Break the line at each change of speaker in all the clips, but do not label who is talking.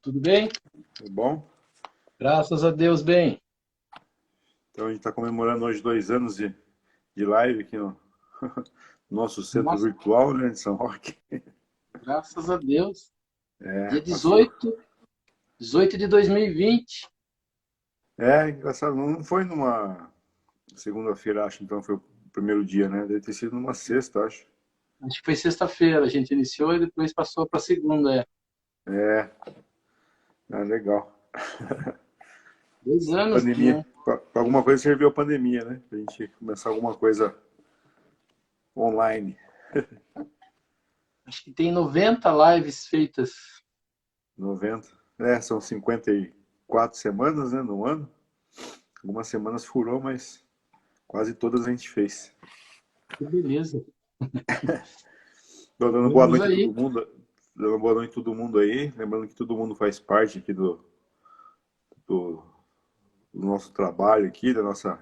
Tudo bem?
Tá bom?
Graças a Deus, bem.
Então a gente está comemorando hoje 2 anos de live aqui no nosso centro
Nossa,
virtual, né, de São Roque.
graças a Deus.
É,
Dia
passou.
18 de 2020.
É, engraçado, não foi numa segunda-feira, acho, então foi o primeiro dia, né? Deve ter sido numa sexta, acho.
Acho que foi sexta-feira. A gente iniciou e depois passou para segunda.
É, legal.
2 anos,
Pandemia.
né?
Pra alguma coisa serviu a pandemia, né? Pra gente começar alguma coisa online.
Acho que tem 90 lives feitas.
90. É, são 54 semanas, né, no ano. Algumas semanas furou, mas quase todas a gente fez.
Que beleza.
Tô dando boa
Vamos
noite a
aí.
todo mundo. Dando boa noite a todo mundo aí. Lembrando que todo mundo faz parte aqui do, do nosso trabalho aqui, da nossa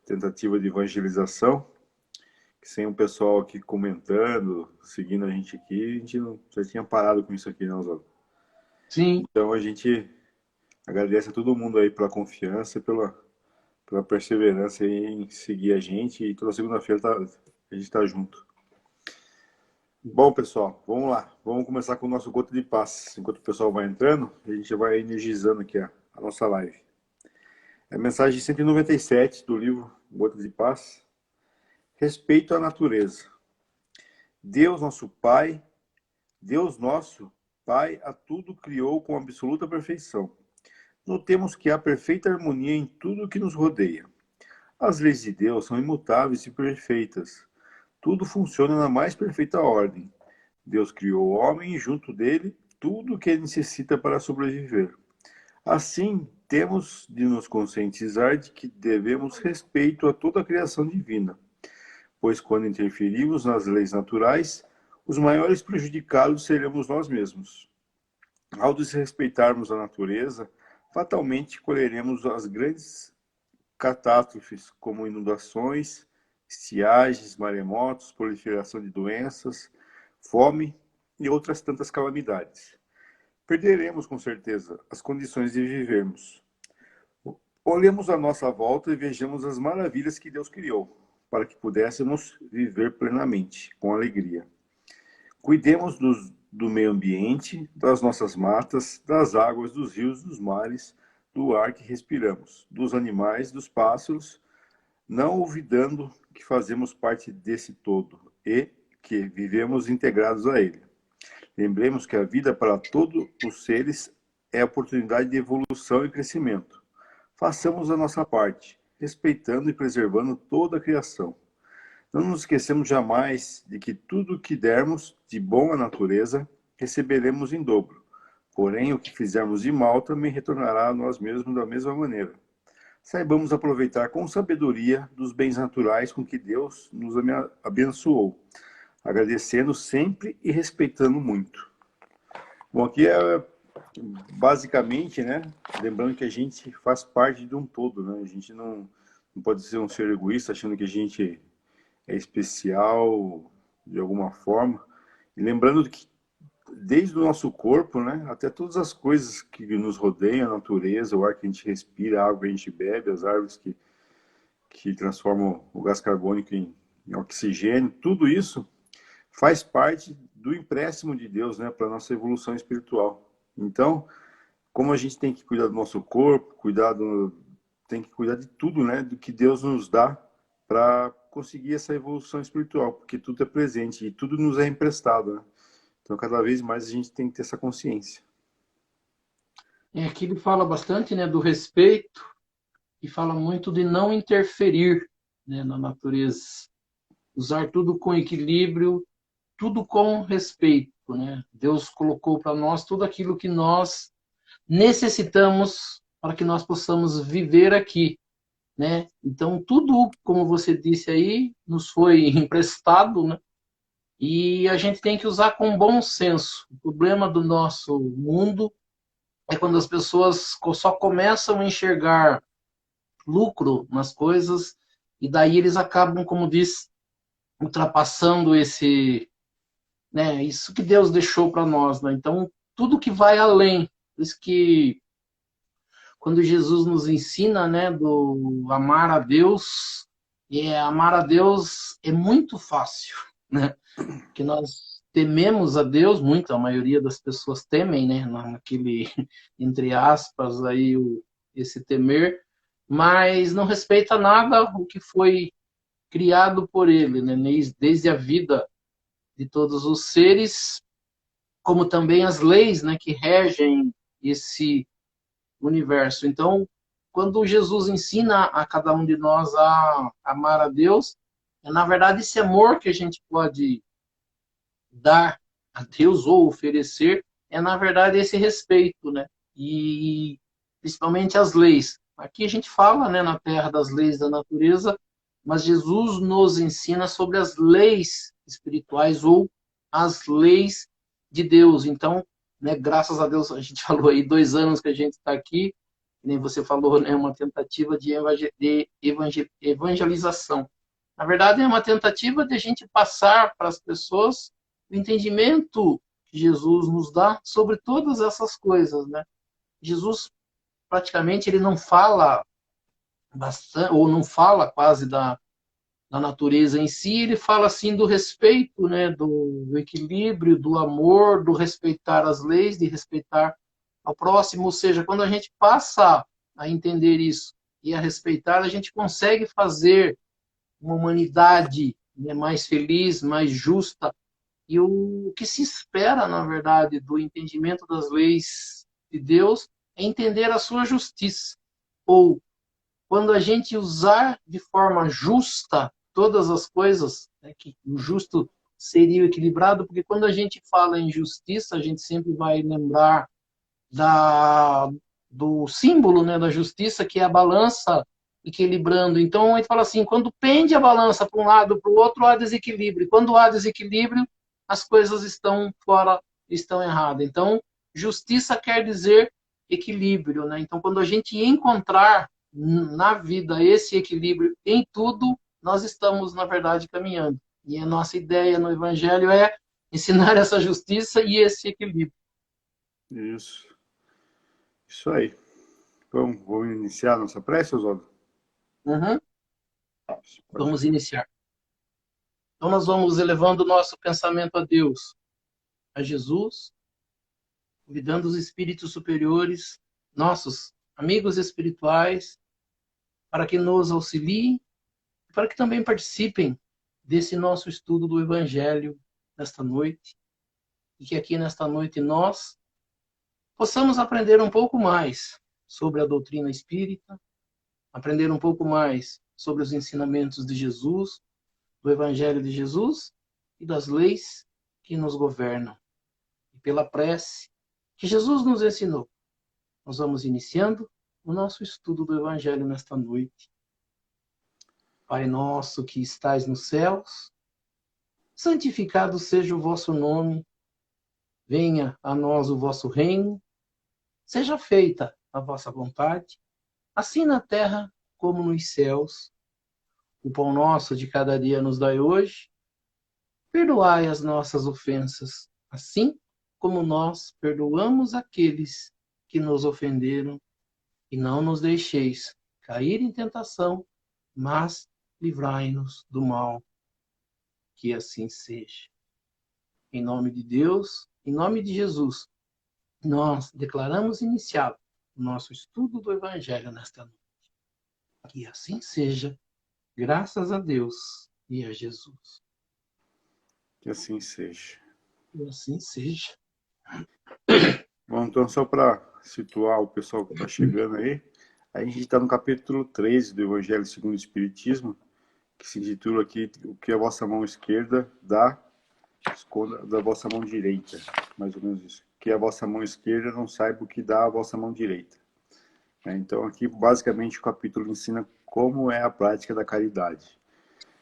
tentativa de evangelização. Que sem o pessoal aqui comentando, seguindo a gente aqui, a gente não, já tinha parado com isso aqui, não, Zó.
Sim,
Então a gente agradece a todo mundo aí pela confiança e pela perseverança aí em seguir a gente. E toda segunda-feira a gente tá junto. Bom, pessoal, vamos lá. Vamos começar com o nosso Gota de Paz. Enquanto o pessoal vai entrando, a gente vai energizando aqui a nossa live. É a mensagem 197 do livro Gota de Paz. Respeito à natureza. Deus, nosso Pai, Deus nosso Pai, a tudo criou com absoluta perfeição. Notemos que há perfeita harmonia em tudo que nos rodeia. As leis de Deus são imutáveis e perfeitas. Tudo funciona na mais perfeita ordem. Deus criou o homem e, junto dele, tudo o que ele necessita para sobreviver. Assim, temos de nos conscientizar de que devemos respeito a toda a criação divina, pois quando interferimos nas leis naturais, os maiores prejudicados seremos nós mesmos. Ao desrespeitarmos a natureza, fatalmente colheremos as grandes catástrofes, como inundações, estiagens, maremotos, proliferação de doenças, fome e outras tantas calamidades. Perderemos, com certeza, as condições de vivermos. Olhemos à nossa volta e vejamos as maravilhas que Deus criou, para que pudéssemos viver plenamente, com alegria. Cuidemos do meio ambiente, das nossas matas, das águas, dos rios, dos mares, do ar que respiramos, dos animais, dos pássaros, não olvidando que fazemos parte desse todo e que vivemos integrados a ele. Lembremos que a vida para todos os seres é oportunidade de evolução e crescimento. Façamos a nossa parte, respeitando e preservando toda a criação. Não nos esquecemos jamais de que tudo o que dermos de bom à natureza, receberemos em dobro. Porém, o que fizermos de mal também retornará a nós mesmos da mesma maneira. Saibamos aproveitar com sabedoria dos bens naturais com que Deus nos abençoou, agradecendo sempre e respeitando muito. Bom, aqui é basicamente, né, lembrando que a gente faz parte de um todo, né? A gente não pode ser um ser egoísta achando que a gente é especial de alguma forma. E lembrando que desde o nosso corpo, né, até todas as coisas que nos rodeiam, a natureza, o ar que a gente respira, a água que a gente bebe, as árvores que transformam o gás carbônico em oxigênio, tudo isso faz parte do empréstimo de Deus, né, para a nossa evolução espiritual. Então, como a gente tem que cuidar do nosso corpo, tem que cuidar de tudo, né, do que Deus nos dá para conseguir essa evolução espiritual, porque tudo é presente e tudo nos é emprestado, né? Então, cada vez mais a gente tem que ter essa consciência.
aqui ele fala bastante, né, do respeito e fala muito de não interferir, né, na natureza. Usar tudo com equilíbrio, tudo com respeito, né? Deus colocou para nós tudo aquilo que nós necessitamos para que nós possamos viver aqui, né? Então, tudo, como você disse aí, nos foi emprestado, né? E a gente tem que usar com bom senso. O problema do nosso mundo é quando as pessoas só começam a enxergar lucro nas coisas e daí eles acabam, como diz, ultrapassando esse, né, isso que Deus deixou para nós, né? Então, tudo que vai além Por isso que quando Jesus nos ensina, né, do amar a Deus é muito fácil, né? Que nós tememos a Deus, muito, a maioria das pessoas temem, né, naquele, entre aspas, aí, esse temer, mas não respeita nada o que foi criado por ele, né, desde a vida de todos os seres, como também as leis, né, que regem esse universo. Então, quando Jesus ensina a cada um de nós a amar a Deus, é na verdade esse amor que a gente pode dar a Deus ou oferecer, é na verdade esse respeito, né? E principalmente as leis. Aqui a gente fala, né, na terra das leis da natureza, mas Jesus nos ensina sobre as leis espirituais ou as leis de Deus. Então, né, graças a Deus, a gente falou aí 2 anos que a gente está aqui, nem você falou, né, uma tentativa de evangelização. Na verdade, é uma tentativa de a gente passar para as pessoas o entendimento que Jesus nos dá sobre todas essas coisas, né? Jesus praticamente ele não fala bastante ou não fala quase da natureza em si, ele fala assim do respeito, né, do equilíbrio, do amor, do respeitar as leis, de respeitar ao próximo, ou seja, quando a gente passa a entender isso e a respeitar, a gente consegue fazer uma humanidade, né, mais feliz, mais justa, e o que se espera, na verdade, do entendimento das leis de Deus é entender a sua justiça. Ou, quando a gente usar de forma justa todas as coisas, né, que o justo seria o equilibrado, porque quando a gente fala em justiça, a gente sempre vai lembrar da, do símbolo, né, da justiça, que é a balança equilibrando. Então, a gente fala assim, quando pende a balança para um lado ou para o outro, há desequilíbrio. E quando há desequilíbrio, as coisas estão fora, estão erradas. Então, justiça quer dizer equilíbrio, né? Então, quando a gente encontrar na vida esse equilíbrio em tudo, nós estamos, na verdade, caminhando. E a nossa ideia no Evangelho é ensinar essa justiça e esse equilíbrio.
Isso. Isso aí. Vamos iniciar a nossa prece, Oswaldo?
Uhum.
Pode.
Vamos iniciar. Então, nós vamos elevando o nosso pensamento a Deus, a Jesus, convidando os espíritos superiores, nossos amigos espirituais, para que nos auxiliem, para que também participem desse nosso estudo do Evangelho nesta noite, e que aqui nesta noite nós possamos aprender um pouco mais sobre a doutrina espírita, aprender um pouco mais sobre os ensinamentos de Jesus, do Evangelho de Jesus e das leis que nos governam. E pela prece que Jesus nos ensinou, nós vamos iniciando o nosso estudo do Evangelho nesta noite. Pai nosso que estais nos céus, santificado seja o vosso nome, venha a nós o vosso reino, seja feita a vossa vontade, assim na terra como nos céus. O pão nosso de cada dia nos dai hoje, perdoai as nossas ofensas, assim como nós perdoamos aqueles que nos ofenderam, e não nos deixeis cair em tentação, mas livrai-nos do mal. Que assim seja. Em nome de Deus, em nome de Jesus, nós declaramos iniciado o nosso estudo do Evangelho nesta noite. Que assim seja, graças a Deus e a Jesus.
Que assim seja.
Que assim seja.
Bom, então só para situar o pessoal que está chegando aí, a gente está no capítulo 13 do Evangelho segundo o Espiritismo, que se intitula aqui O que a vossa mão esquerda dá, esconda da vossa mão direita. Mais ou menos isso. Que a vossa mão esquerda não saiba o que dá a vossa mão direita. Então aqui basicamente o capítulo ensina como é a prática da caridade.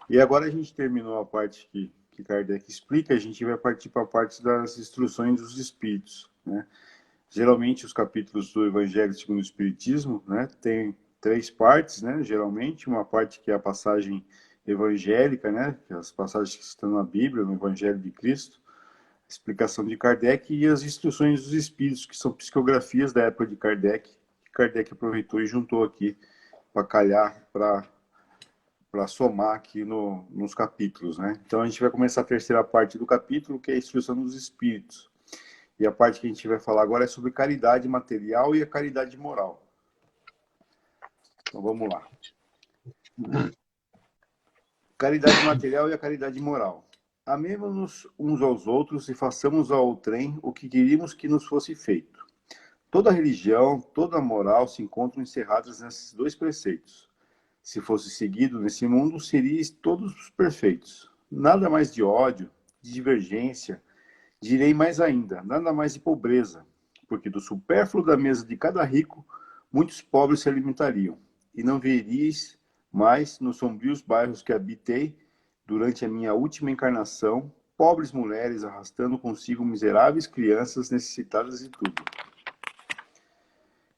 E agora a gente terminou a parte que Kardec explica, a gente vai partir para a parte das instruções dos espíritos, né? Geralmente os capítulos do Evangelho segundo o Espiritismo, né, tem 3 partes, né, geralmente, uma parte que é a passagem evangélica, né, que é as passagens que estão na Bíblia, no Evangelho de Cristo, explicação de Kardec e as instruções dos espíritos, que são psicografias da época de Kardec, que Kardec aproveitou e juntou aqui para calhar, para somar aqui nos capítulos, né? Então a gente vai começar a terceira parte do capítulo, que é a instrução dos espíritos. E a parte que a gente vai falar agora é sobre caridade material e a caridade moral. Então vamos lá. Caridade material e a caridade moral. Amemo-nos uns aos outros e façamos ao outrem o que queríamos que nos fosse feito. Toda religião, toda moral se encontram encerradas nesses dois preceitos. Se fosse seguido nesse mundo, seríeis todos perfeitos. Nada mais de ódio, de divergência, direi mais ainda, nada mais de pobreza, porque do supérfluo da mesa de cada rico, muitos pobres se alimentariam, e não veríeis mais nos sombrios bairros que habitei durante a minha última encarnação, pobres mulheres arrastando consigo miseráveis crianças necessitadas de tudo.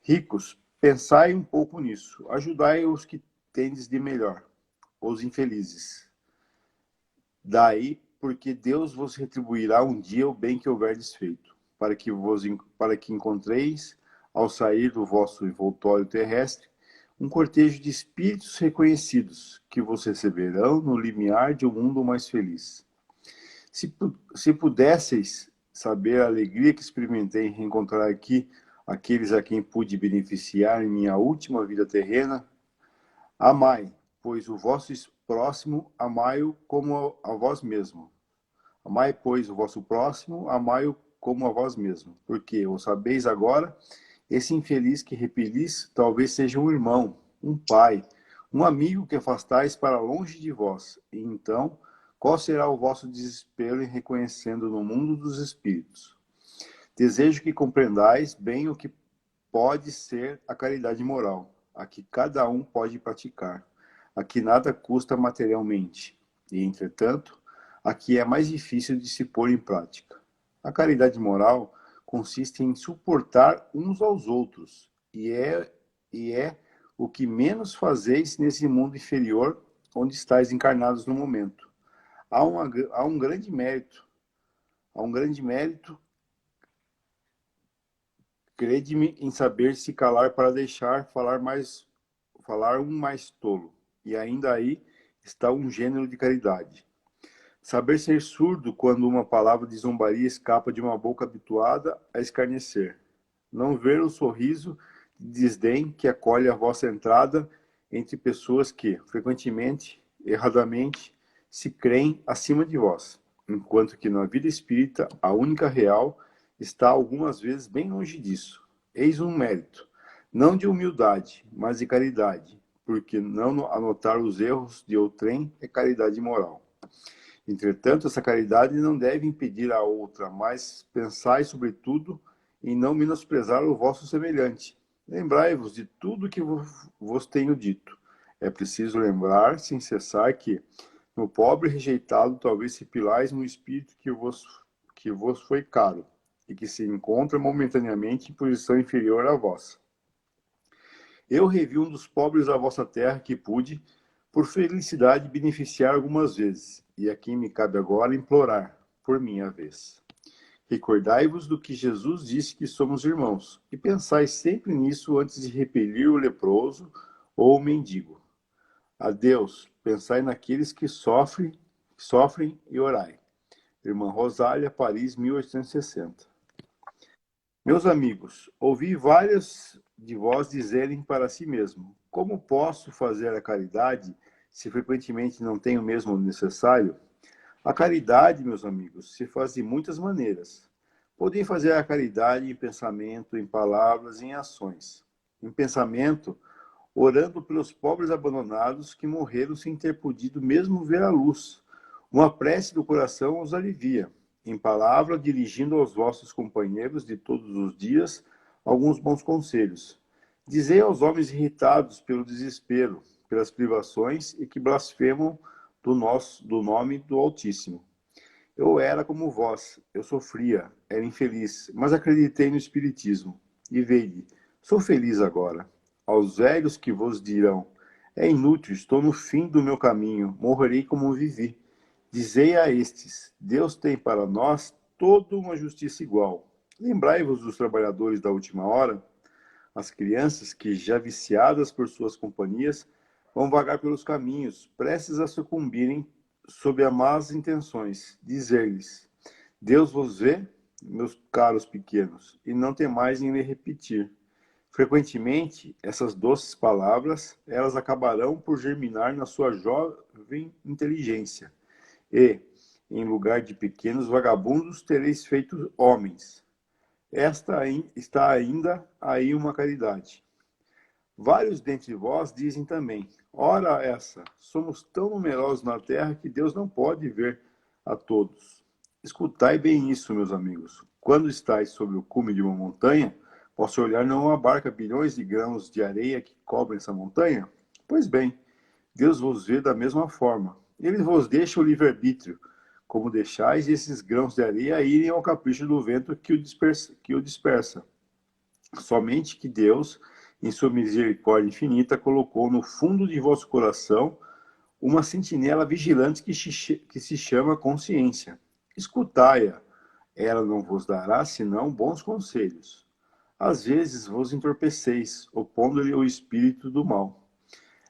Ricos, pensai um pouco nisso, ajudai os que tendes de melhor, os infelizes. Daí, porque Deus vos retribuirá um dia o bem que houverdes feito, para que encontreis, ao sair do vosso envoltório terrestre, um cortejo de espíritos reconhecidos, que vos receberão no limiar de um mundo mais feliz. Se pudesseis saber a alegria que experimentei em reencontrar aqui aqueles a quem pude beneficiar em minha última vida terrena, amai, pois o vosso próximo, amai-o como a vós mesmo. Amai, pois, o vosso próximo, amai-o como a vós mesmo. Porque, o sabeis agora, esse infeliz que repelis talvez seja um irmão, um pai, um amigo que afastais para longe de vós. E então, qual será o vosso desespero em reconhecendo no mundo dos espíritos? Desejo que compreendais bem o que pode ser a caridade moral, a que cada um pode praticar, a que nada custa materialmente, e, entretanto, a que é mais difícil de se pôr em prática. A caridade moral consiste em suportar uns aos outros, e é o que menos fazeis nesse mundo inferior onde estáis encarnados no momento. Há um grande mérito, crede-me em saber se calar para deixar falar um mais tolo. E ainda aí está um gênero de caridade. Saber ser surdo quando uma palavra de zombaria escapa de uma boca habituada a escarnecer. Não ver o sorriso de desdém que acolhe a vossa entrada entre pessoas que, frequentemente, erradamente, se creem acima de vós, enquanto que na vida espírita a única real está algumas vezes bem longe disso. Eis um mérito, não de humildade, mas de caridade, porque não anotar os erros de outrem é caridade moral. Entretanto, essa caridade não deve impedir a outra, mas pensai, sobretudo, em não menosprezar o vosso semelhante. Lembrai-vos de tudo que vos tenho dito. É preciso lembrar, sem cessar, que no pobre rejeitado talvez se pilais no espírito que vos foi caro, e que se encontra momentaneamente em posição inferior à vossa. Eu revi um dos pobres da vossa terra que pude, por felicidade, beneficiar algumas vezes, e a quem me cabe agora implorar, por minha vez. Recordai-vos do que Jesus disse que somos irmãos, e pensai sempre nisso antes de repelir o leproso ou o mendigo. Adeus, pensai naqueles que sofrem e orai. Irmã Rosália, Paris, 1860. Meus amigos, ouvi vários de vós dizerem para si mesmo: como posso fazer a caridade se frequentemente não tenho mesmo o necessário? A caridade, meus amigos, se faz de muitas maneiras. Podem fazer a caridade em pensamento, em palavras e em ações. Em pensamento, orando pelos pobres abandonados que morreram sem ter podido mesmo ver a luz. Uma prece do coração os alivia. Em palavra, dirigindo aos vossos companheiros de todos os dias alguns bons conselhos. Dizei aos homens irritados pelo desespero, pelas privações e que blasfemam do nome do Altíssimo. Eu era como vós, eu sofria, era infeliz, mas acreditei no Espiritismo. E veio, sou feliz agora. Aos velhos que vos dirão: é inútil, estou no fim do meu caminho, morrerei como vivi. Dizei a estes: Deus tem para nós toda uma justiça igual. Lembrai-vos dos trabalhadores da última hora, as crianças que, já viciadas por suas companhias, vão vagar pelos caminhos, prestes a sucumbirem sob as más intenções. Dizer-lhes: Deus vos vê, meus caros pequenos, e não temais em lhe repetir. Frequentemente, essas doces palavras, elas acabarão por germinar na sua jovem inteligência. E, em lugar de pequenos vagabundos, tereis feito homens. Está ainda aí uma caridade. Vários dentre vós dizem também: ora essa, somos tão numerosos na terra que Deus não pode ver a todos. Escutai bem isso, meus amigos. Quando estáis sobre o cume de uma montanha, vosso olhar não abarca bilhões de grãos de areia que cobrem essa montanha? Pois bem, Deus vos vê da mesma forma. Ele vos deixa o livre-arbítrio, como deixais esses grãos de areia irem ao capricho do vento que o dispersa. Somente que Deus, em sua misericórdia infinita, colocou no fundo de vosso coração uma sentinela vigilante que se chama consciência. Escutai-a, ela não vos dará senão bons conselhos. Às vezes vos entorpeceis, opondo-lhe o espírito do mal.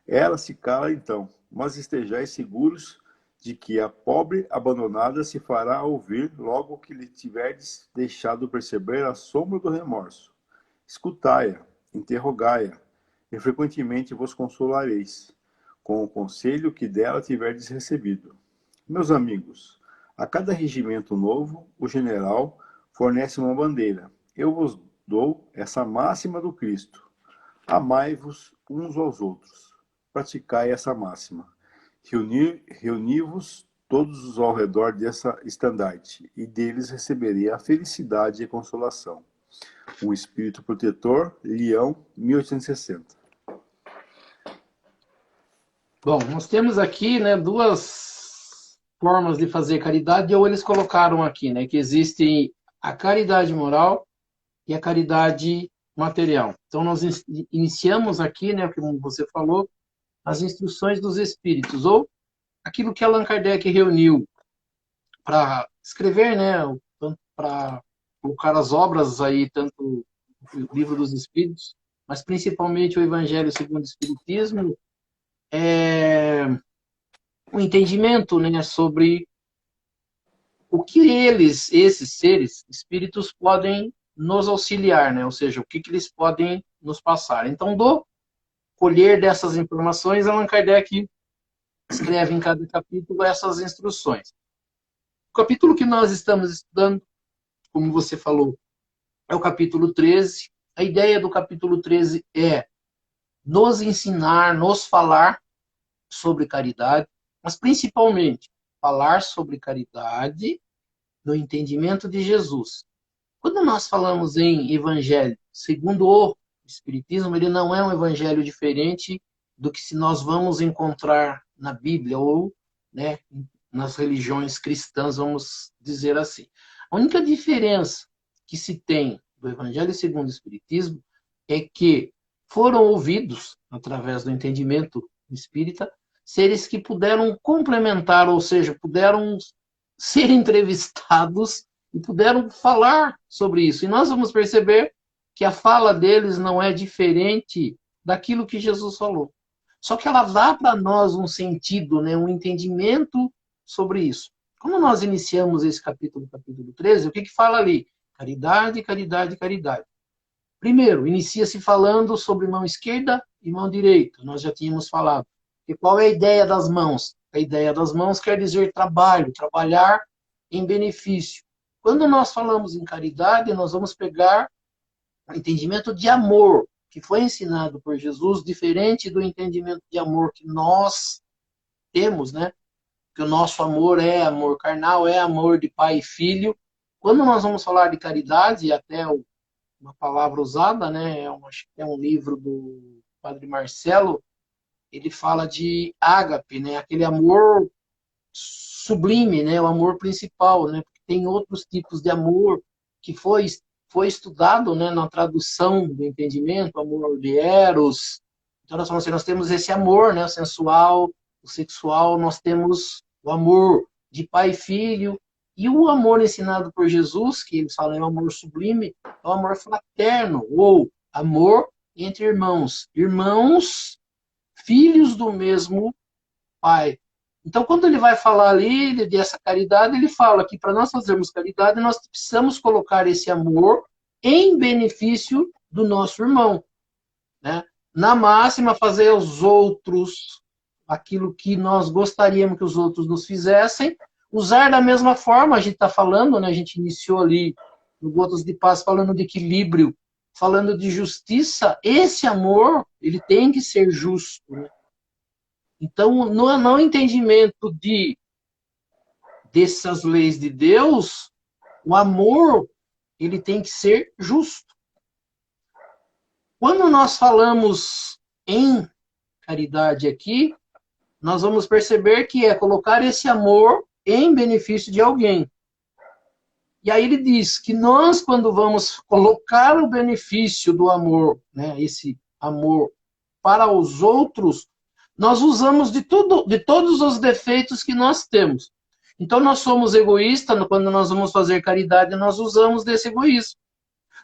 Ela se cala então, mas estejais seguros de que a pobre abandonada se fará ouvir logo que lhe tiverdes deixado perceber a sombra do remorso. Escutai-a, interrogai-a, e frequentemente vos consolareis, com o conselho que dela tiverdes recebido. Meus amigos, a cada regimento novo, o general fornece uma bandeira. Eu vos dou essa máxima do Cristo: amai-vos uns aos outros. Praticai essa máxima. Reuni-vos todos ao redor dessa estandarte, e deles receberei a felicidade e a consolação. Um espírito protetor, Leão, 1860.
Bom, nós temos aqui, né, duas formas de fazer caridade, ou eles colocaram aqui, né, que existe a caridade moral e a caridade material. Então, nós iniciamos aqui, né, como você falou, as instruções dos espíritos, ou aquilo que Allan Kardec reuniu para escrever, né, para colocar as obras aí, tanto o Livro dos Espíritos, mas principalmente o Evangelho segundo o Espiritismo, o entendimento, né, sobre o que eles, esses seres, espíritos, podem nos auxiliar, né, ou seja, o que eles podem nos passar. Então, do colher dessas informações, Allan Kardec escreve em cada capítulo essas instruções. O capítulo que nós estamos estudando, como você falou, é o capítulo 13. A ideia do capítulo 13 é nos ensinar, nos falar sobre caridade, mas principalmente falar sobre caridade no entendimento de Jesus. Quando nós falamos em evangelho, segundo o Espiritismo, ele não é um evangelho diferente do que se nós vamos encontrar na Bíblia ou, né, nas religiões cristãs, vamos dizer assim. A única diferença que se tem do evangelho segundo o Espiritismo é que foram ouvidos, através do entendimento espírita, seres que puderam complementar, ou seja, puderam ser entrevistados e puderam falar sobre isso. E nós vamos perceber que a fala deles não é diferente daquilo que Jesus falou. Só que ela dá para nós um sentido, né, um entendimento sobre isso. Como nós iniciamos esse capítulo 13, o que fala ali? Caridade, caridade, caridade. Primeiro, inicia-se falando sobre mão esquerda e mão direita. Nós já tínhamos falado. E qual é a ideia das mãos? A ideia das mãos quer dizer trabalho, trabalhar em benefício. Quando nós falamos em caridade, nós vamos pegar o entendimento de amor, que foi ensinado por Jesus, diferente do entendimento de amor que nós temos, né? Que o nosso amor é amor carnal, é amor de pai e filho. Quando nós vamos falar de caridade, e até uma palavra usada, né? É um livro do Padre Marcelo, ele fala de ágape, né? Aquele amor sublime, né? O amor principal, né? Porque tem outros tipos de amor que foi estudado, né, na tradução do entendimento, amor de Eros. Então nós temos esse amor, né, o sensual, o sexual, nós temos o amor de pai e filho, E o amor ensinado por Jesus, que eles falam é o amor sublime, é o amor fraterno, ou amor entre irmãos. Irmãos, filhos do mesmo Pai. Então, quando ele vai falar ali dessa caridade, ele fala que para nós fazermos caridade, nós precisamos colocar esse amor em benefício do nosso irmão, né? Na máxima, fazer aos outros aquilo que nós gostaríamos que os outros nos fizessem, usar da mesma forma, a gente está falando, né? A gente iniciou ali no Gotas de Paz falando de equilíbrio, falando de justiça. Esse amor, ele tem que ser justo, né? Então, no entendimento dessas leis de Deus, o amor, ele tem que ser justo. Quando nós falamos em caridade aqui, nós vamos perceber que é colocar esse amor em benefício de alguém. E aí ele diz que nós, quando vamos colocar o benefício do amor, né, esse amor para os outros, nós usamos de todos os defeitos que nós temos. Então nós somos egoístas, quando nós vamos fazer caridade, nós usamos desse egoísmo.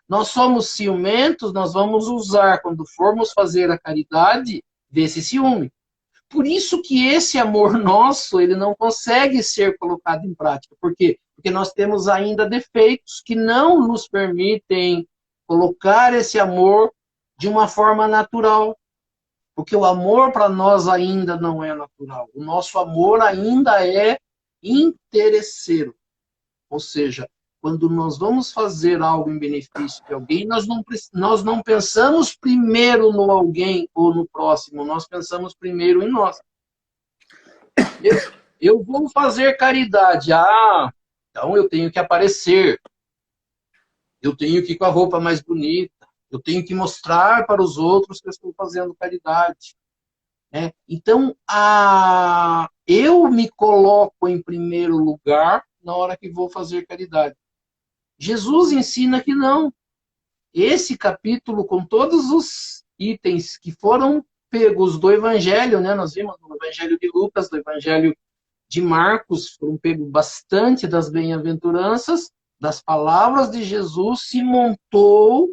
Nós somos ciumentos, nós vamos usar, quando formos fazer a caridade, desse ciúme. Por isso que esse amor nosso, ele não consegue ser colocado em prática. Por quê? Porque nós temos ainda defeitos que não nos permitem colocar esse amor de uma forma natural. Porque o amor para nós ainda não é natural. O nosso amor ainda é interesseiro. Ou seja, quando nós vamos fazer algo em benefício de alguém, nós não pensamos primeiro no alguém ou no próximo, nós pensamos primeiro em nós. Eu vou fazer caridade. Então eu tenho que aparecer. Eu tenho que ir com a roupa mais bonita. Eu tenho que mostrar para os outros que eu estou fazendo caridade. Né? Então, eu me coloco em primeiro lugar na hora que vou fazer caridade. Jesus ensina que não. Esse capítulo, com todos os itens que foram pegos do Evangelho, né? Nós vimos no Evangelho de Lucas, do Evangelho de Marcos, foram pegos bastante das bem-aventuranças, das palavras de Jesus, se montou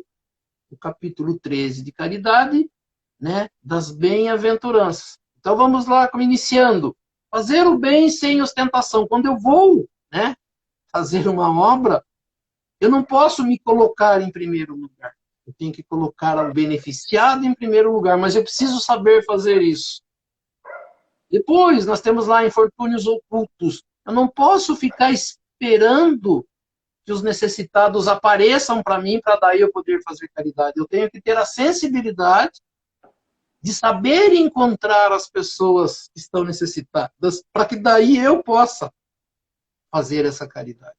o capítulo 13 de caridade, né? Das bem-aventuranças. Então vamos lá, iniciando. Fazer o bem sem ostentação. Quando eu vou, né, fazer uma obra, eu não posso me colocar em primeiro lugar. Eu tenho que colocar o beneficiado em primeiro lugar, mas eu preciso saber fazer isso. Depois, nós temos lá infortúnios ocultos. Eu não posso ficar esperando que os necessitados apareçam para mim, para daí eu poder fazer caridade. Eu tenho que ter a sensibilidade de saber encontrar as pessoas que estão necessitadas, para que daí eu possa fazer essa caridade.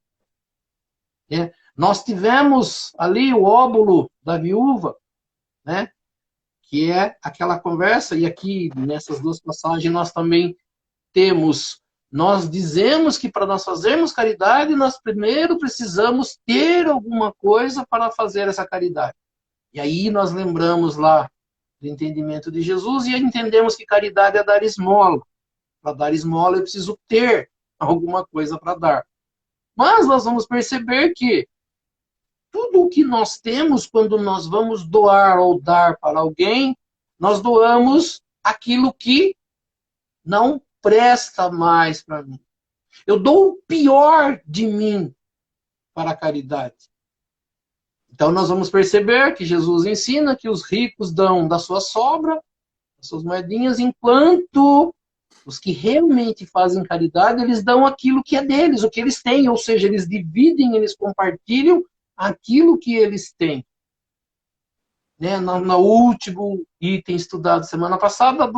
É. Nós tivemos ali o óbolo da viúva, né? Que é aquela conversa, e aqui nessas duas passagens nós também temos, nós dizemos que para nós fazermos caridade, nós primeiro precisamos ter alguma coisa para fazer essa caridade. E aí nós lembramos lá do entendimento de Jesus e entendemos que caridade é dar esmola. Para dar esmola eu preciso ter alguma coisa para dar. Mas nós vamos perceber que tudo o que nós temos quando nós vamos doar ou dar para alguém, nós doamos aquilo que não presta mais para mim. Eu dou o pior de mim para a caridade. Então nós vamos perceber que Jesus ensina que os ricos dão da sua sobra, das suas moedinhas, enquanto os que realmente fazem caridade, eles dão aquilo que é deles, o que eles têm, ou seja, eles dividem, eles compartilham aquilo que eles têm. Né? No último item estudado semana passada,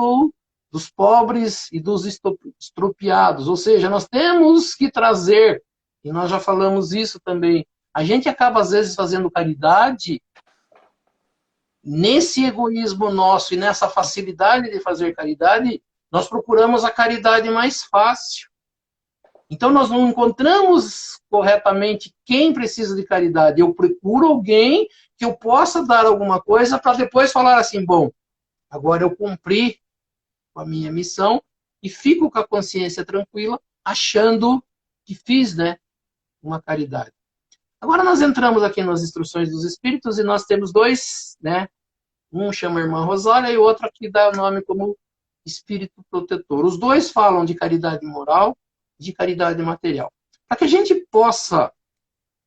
dos pobres e dos estropiados. Ou seja, nós temos que trazer, e nós já falamos isso também, a gente acaba às vezes fazendo caridade nesse egoísmo nosso e nessa facilidade de fazer caridade, nós procuramos a caridade mais fácil. Então, nós não encontramos corretamente quem precisa de caridade. Eu procuro alguém que eu possa dar alguma coisa para depois falar assim, bom, agora eu cumpri com a minha missão e fico com a consciência tranquila, achando que fiz, né, uma caridade. Agora nós entramos aqui nas instruções dos Espíritos e nós temos dois, né? Um chama Irmã Rosália e o outro aqui dá o nome como Espírito Protetor. Os dois falam de caridade moral e de caridade material. Para que a gente possa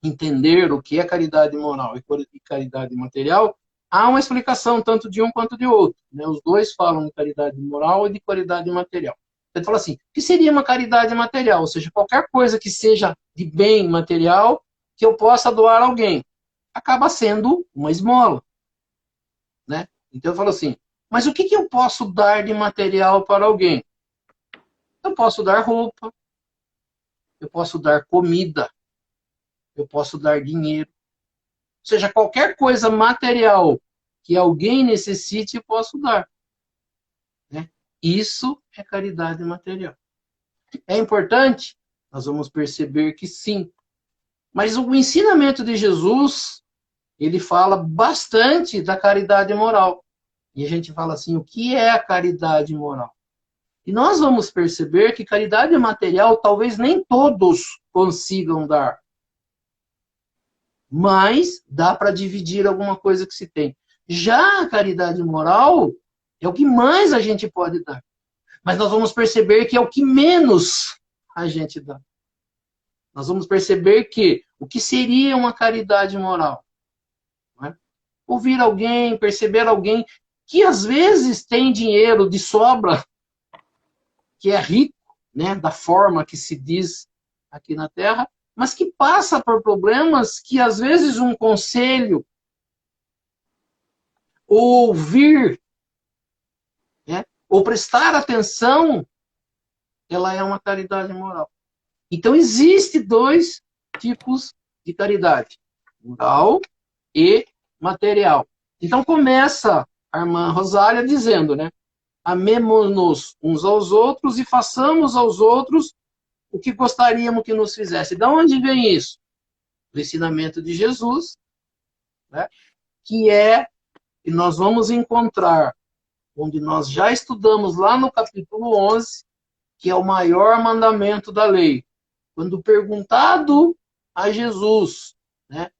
entender o que é caridade moral e caridade material, há uma explicação tanto de um quanto de outro. Né? Os dois falam de caridade moral e de caridade material. Ele fala assim, o que seria uma caridade material? Ou seja, qualquer coisa que seja de bem material que eu possa doar a alguém. Acaba sendo uma esmola. Né? Então eu falo assim, mas o que eu posso dar de material para alguém? Eu posso dar roupa, eu posso dar comida, eu posso dar dinheiro. Ou seja, qualquer coisa material que alguém necessite, eu posso dar. Né? Isso é caridade material. É importante? Nós vamos perceber que sim. Mas o ensinamento de Jesus, ele fala bastante da caridade moral. E a gente fala assim, o que é a caridade moral? E nós vamos perceber que caridade material talvez nem todos consigam dar. Mas dá para dividir alguma coisa que se tem. Já a caridade moral é o que mais a gente pode dar. Mas nós vamos perceber que é o que menos a gente dá. Nós vamos perceber que o que seria uma caridade moral? Não é? Ouvir alguém, perceber alguém que às vezes tem dinheiro de sobra, que é rico, né, da forma que se diz aqui na Terra, mas que passa por problemas que às vezes um conselho, ou ouvir, né, ou prestar atenção, ela é uma caridade moral. Então, existe dois tipos de caridade, moral e material. Então, começa a irmã Rosália dizendo, né, amemo-nos uns aos outros e façamos aos outros o que gostaríamos que nos fizesse. De onde vem isso? Do ensinamento de Jesus, né, que nós vamos encontrar, onde nós já estudamos lá no capítulo 11, que é o maior mandamento da lei. Quando perguntado a Jesus, né,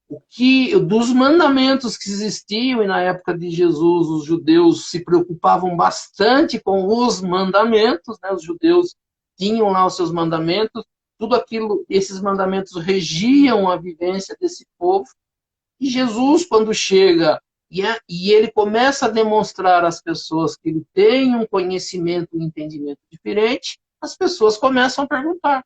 o que dos mandamentos que existiam, e na época de Jesus os judeus se preocupavam bastante com os mandamentos, né, os judeus tinham lá os seus mandamentos, tudo aquilo, esses mandamentos regiam a vivência desse povo, e Jesus, quando chega e ele começa a demonstrar às pessoas que ele tem um conhecimento, um entendimento diferente, as pessoas começam a perguntar.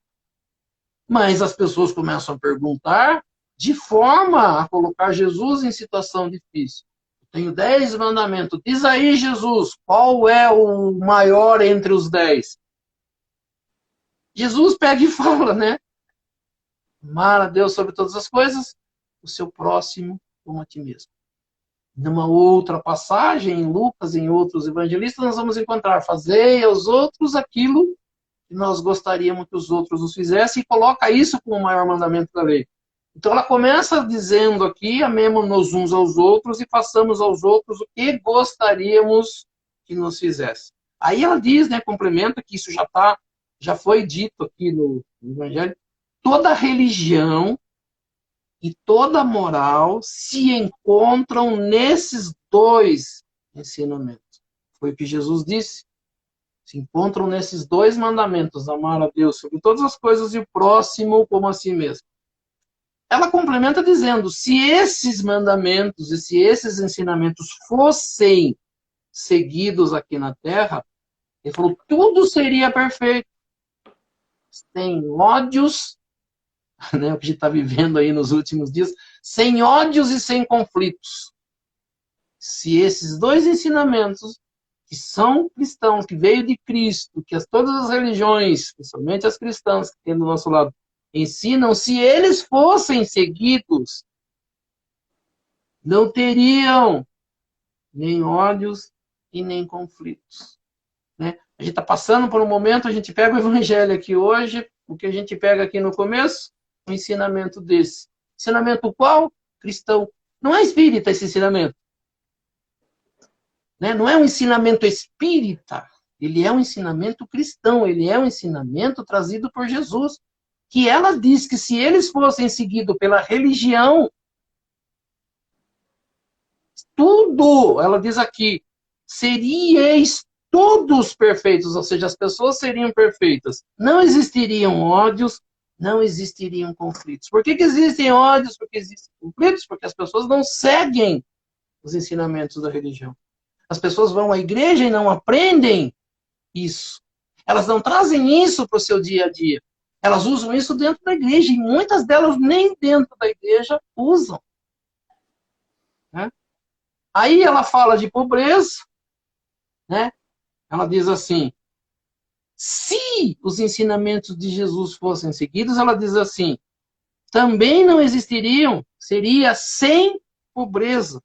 Mas as pessoas começam a perguntar de forma a colocar Jesus em situação difícil. Eu tenho 10 mandamentos. Diz aí, Jesus, qual é o maior entre os 10? Jesus pega e fala, né? Amar a Deus sobre todas as coisas, o seu próximo como a ti mesmo. Numa outra passagem, em Lucas, em outros evangelistas, nós vamos encontrar, fazei aos outros aquilo que nós gostaríamos que os outros nos fizessem, e coloca isso como o maior mandamento da lei. Então ela começa dizendo aqui, amemo-nos uns aos outros e façamos aos outros o que gostaríamos que nos fizesse. Aí ela diz, né, complementa que isso já foi dito aqui no Evangelho, toda religião e toda moral se encontram nesses dois ensinamentos. Foi o que Jesus disse. Se encontram nesses dois mandamentos, amar a Deus sobre todas as coisas e o próximo como a si mesmo. Ela complementa dizendo, se esses mandamentos e se esses ensinamentos fossem seguidos aqui na Terra, ele falou, tudo seria perfeito. Sem ódios, né, o que a gente está vivendo aí nos últimos dias, sem ódios e sem conflitos. Se esses dois ensinamentos, que são cristãos, que veio de Cristo, que todas as religiões, principalmente as cristãs que tem do nosso lado, ensinam, se eles fossem seguidos, não teriam nem ódios e nem conflitos. Né? A gente está passando por um momento, a gente pega o evangelho aqui hoje, o que a gente pega aqui no começo, um ensinamento desse. Ensinamento qual? Cristão. Não é espírita esse ensinamento. Né? Não é um ensinamento espírita. Ele é um ensinamento cristão. Ele é um ensinamento trazido por Jesus, que ela diz que se eles fossem seguidos pela religião, tudo, ela diz aqui, seríeis todos perfeitos, ou seja, as pessoas seriam perfeitas. Não existiriam ódios, não existiriam conflitos. Por que existem ódios? Porque existem conflitos? Porque as pessoas não seguem os ensinamentos da religião. As pessoas vão à igreja e não aprendem isso. Elas não trazem isso para o seu dia a dia. Elas usam isso dentro da igreja, e muitas delas nem dentro da igreja usam. Né? Aí ela fala de pobreza, né? Ela diz assim, se os ensinamentos de Jesus fossem seguidos, ela diz assim, também não existiriam, seria sem pobreza.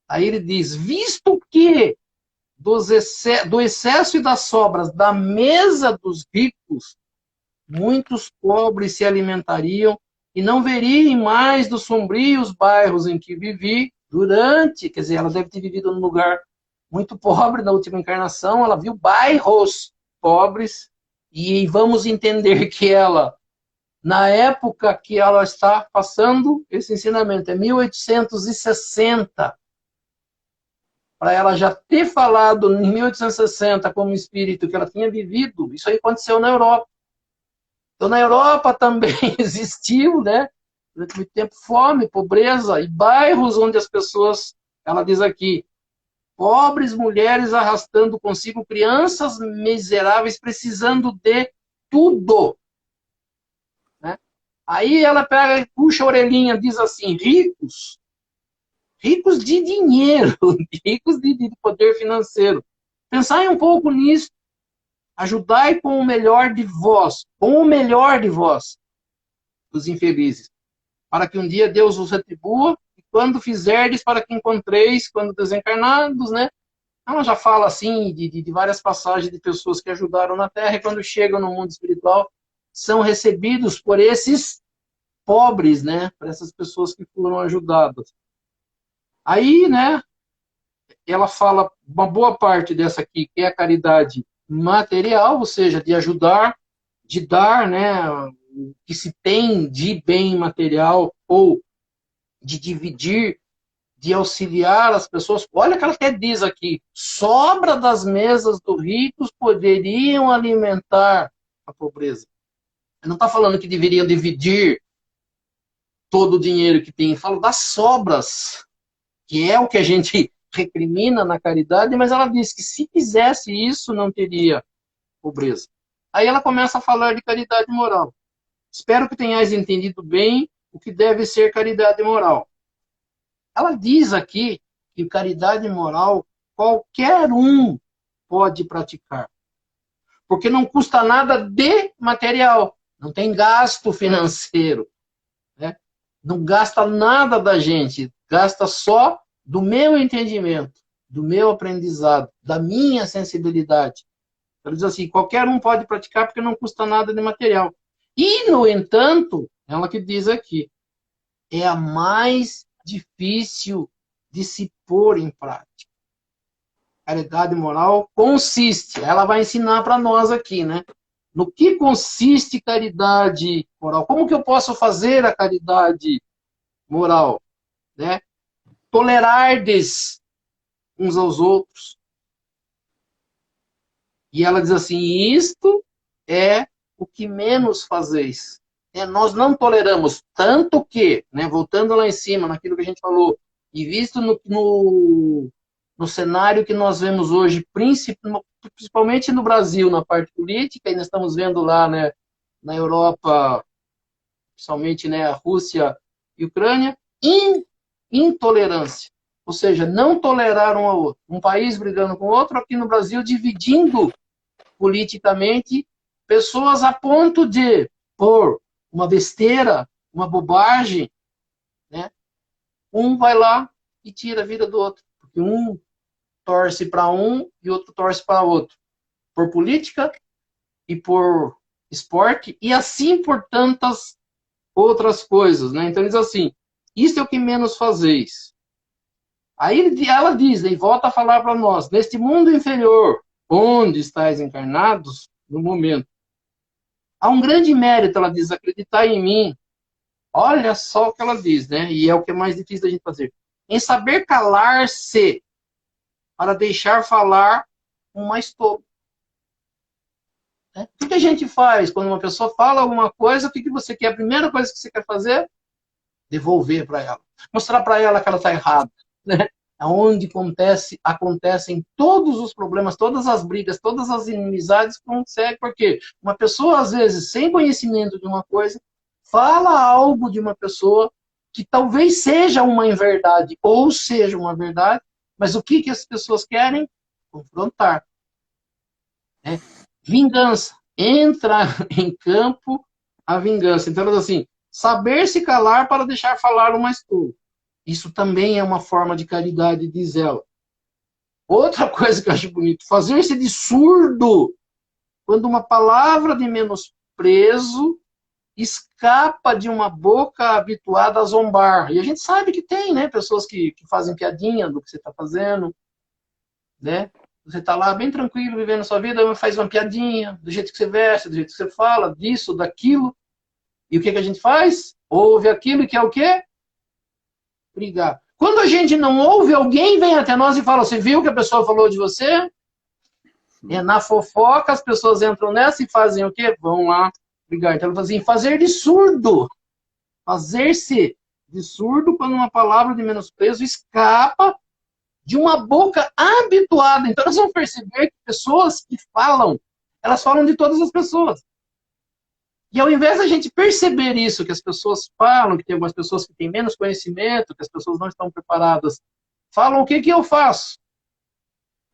Aí ele diz, visto que do excesso e das sobras da mesa dos ricos, muitos pobres se alimentariam e não veriam mais dos sombrios bairros em que vivi durante, quer dizer, ela deve ter vivido num lugar muito pobre na última encarnação, ela viu bairros pobres, e vamos entender que ela, na época que ela está passando esse ensinamento, é 1860, para ela já ter falado em 1860 como espírito que ela tinha vivido, isso aí aconteceu na Europa. Então, na Europa também existiu, né, durante muito tempo, fome, pobreza, e bairros onde as pessoas, ela diz aqui, pobres mulheres arrastando consigo crianças miseráveis, precisando de tudo. Né? Aí ela pega, puxa a orelhinha, diz assim, ricos de dinheiro, ricos de poder financeiro. Pensai um pouco nisso. Ajudai com o melhor de vós, os infelizes, para que um dia Deus os retribua, e quando fizerdes, para que encontreis, quando desencarnados, né? Ela já fala, assim, de várias passagens de pessoas que ajudaram na Terra, e quando chegam no mundo espiritual, são recebidos por esses pobres, né? Por essas pessoas que foram ajudadas. Aí, né, ela fala uma boa parte dessa aqui, que é a caridade material, ou seja, de ajudar, de dar, né, o que se tem de bem material, ou de dividir, de auxiliar as pessoas. Olha o que ela até diz aqui, sobra das mesas dos ricos poderiam alimentar a pobreza. Não está falando que deveriam dividir todo o dinheiro que tem, fala das sobras, que é o que a gente recrimina na caridade, mas ela diz que se fizesse isso, não teria pobreza. Aí ela começa a falar de caridade moral. Espero que tenhais entendido bem o que deve ser caridade moral. Ela diz aqui que caridade moral qualquer um pode praticar, porque não custa nada de material, não tem gasto financeiro, né? Não gasta nada da gente, gasta só do meu entendimento, do meu aprendizado, da minha sensibilidade. Ela diz assim, qualquer um pode praticar porque não custa nada de material. E, no entanto, ela que diz aqui, é a mais difícil de se pôr em prática. Caridade moral consiste, ela vai ensinar para nós aqui, né? No que consiste caridade moral? Como que eu posso fazer a caridade moral? Né? Tolerardes uns aos outros. E ela diz assim, isto é o que menos fazeis. Nós não toleramos, tanto que, né, voltando lá em cima, naquilo que a gente falou, e visto no cenário que nós vemos hoje, principalmente no Brasil, na parte política, e nós estamos vendo lá, né, na Europa, principalmente, né, a Rússia e a Ucrânia, intolerância. Ou seja, não tolerar um ao outro. Um país brigando com o outro, aqui no Brasil, dividindo politicamente pessoas a ponto de, por uma besteira, uma bobagem, né, um vai lá e tira a vida do outro. Porque um torce para um e outro torce para outro. Por política e por esporte, e assim por tantas outras coisas. Né? Então, ele diz assim, isso é o que menos fazeis. Aí ela diz, né, e volta a falar para nós, neste mundo inferior, onde estáis encarnados, no momento, Há um grande mérito, ela diz, acreditar em mim. Olha só o que ela diz, né? E é o que é mais difícil da gente fazer. Em saber calar-se para deixar falar um mais tolo. Né? O que a gente faz quando uma pessoa fala alguma coisa? O que você quer? A primeira coisa que você quer fazer? Devolver para ela. Mostrar para ela que ela está errada. Né? Onde acontecem todos os problemas, todas as brigas, todas as inimizades conseguem, porque uma pessoa, às vezes, sem conhecimento de uma coisa, fala algo de uma pessoa que talvez seja uma inverdade ou seja uma verdade, mas o que as pessoas querem? Confrontar. Né? Vingança. Entra em campo a vingança. Então, assim, saber se calar para deixar falar o mais tolo. Isso também é uma forma de caridade, diz ela. Outra coisa que eu acho bonito, fazer-se de surdo quando uma palavra de menosprezo escapa de uma boca habituada a zombar. E a gente sabe que tem, né? Pessoas que fazem piadinha do que você está fazendo, né? Você está lá bem tranquilo, vivendo sua vida, faz uma piadinha, do jeito que você veste, do jeito que você fala, disso, daquilo. E o que a gente faz? Ouve aquilo e quer o quê? Brigar. Quando a gente não ouve, alguém vem até nós e fala, você viu o que a pessoa falou de você? É na fofoca, as pessoas entram nessa e fazem o quê? Vão lá brigar. Então, ela fala assim, fazer de surdo. Fazer-se de surdo quando uma palavra de menosprezo escapa de uma boca habituada. Então, nós vamos perceber que pessoas que falam, elas falam de todas as pessoas. E ao invés da gente perceber isso, que as pessoas falam, que tem algumas pessoas que têm menos conhecimento, que as pessoas não estão preparadas, falam o que eu faço?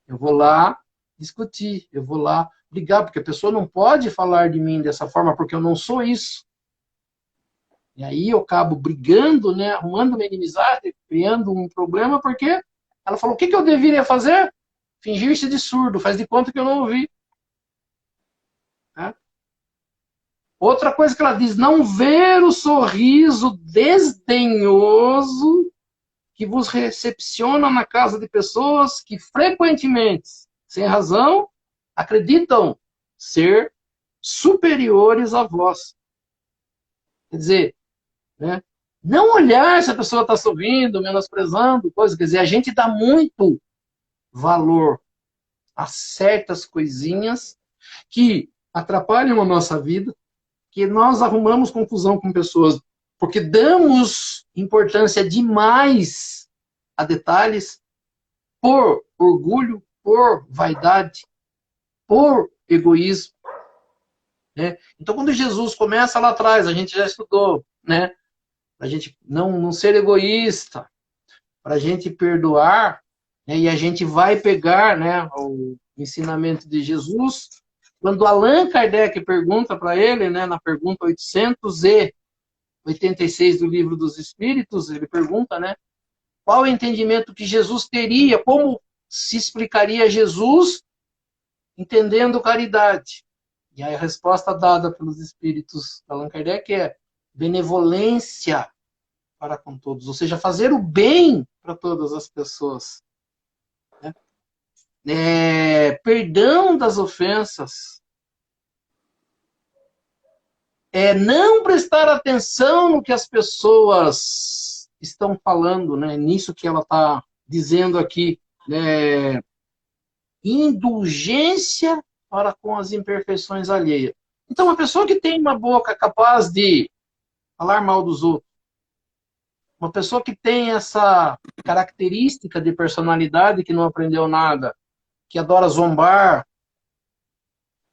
Eu vou lá discutir, eu vou lá brigar, porque a pessoa não pode falar de mim dessa forma, porque eu não sou isso. E aí eu acabo brigando, né, arrumando uma inimizade, criando um problema, porque ela falou, o que eu deveria fazer? Fingir-se de surdo, faz de conta que eu não ouvi. Né? Outra coisa que ela diz, não ver o sorriso desdenhoso que vos recepciona na casa de pessoas que frequentemente, sem razão, acreditam ser superiores a vós. Quer dizer, né, não olhar se a pessoa está sorrindo, menosprezando, coisa. Quer dizer, a gente dá muito valor a certas coisinhas que atrapalham a nossa vida, que nós arrumamos confusão com pessoas, porque damos importância demais a detalhes por orgulho, por vaidade, por egoísmo. Né? Então, quando Jesus começa lá atrás, a gente já estudou, né? Para a gente não ser egoísta, para a gente perdoar, né? E a gente vai pegar, né, o ensinamento de Jesus. Quando Allan Kardec pergunta para ele, né, na pergunta 886 do Livro dos Espíritos, ele pergunta, né, qual o entendimento que Jesus teria, como se explicaria Jesus entendendo caridade. E aí a resposta dada pelos Espíritos de Allan Kardec é benevolência para com todos, ou seja, fazer o bem para todas as pessoas. Né? Perdão das ofensas, não prestar atenção no que as pessoas estão falando, né? Nisso que ela está dizendo aqui, né? Indulgência para com as imperfeições alheias. Então, uma pessoa que tem uma boca capaz de falar mal dos outros, uma pessoa que tem essa característica de personalidade que não aprendeu nada, que adora zombar,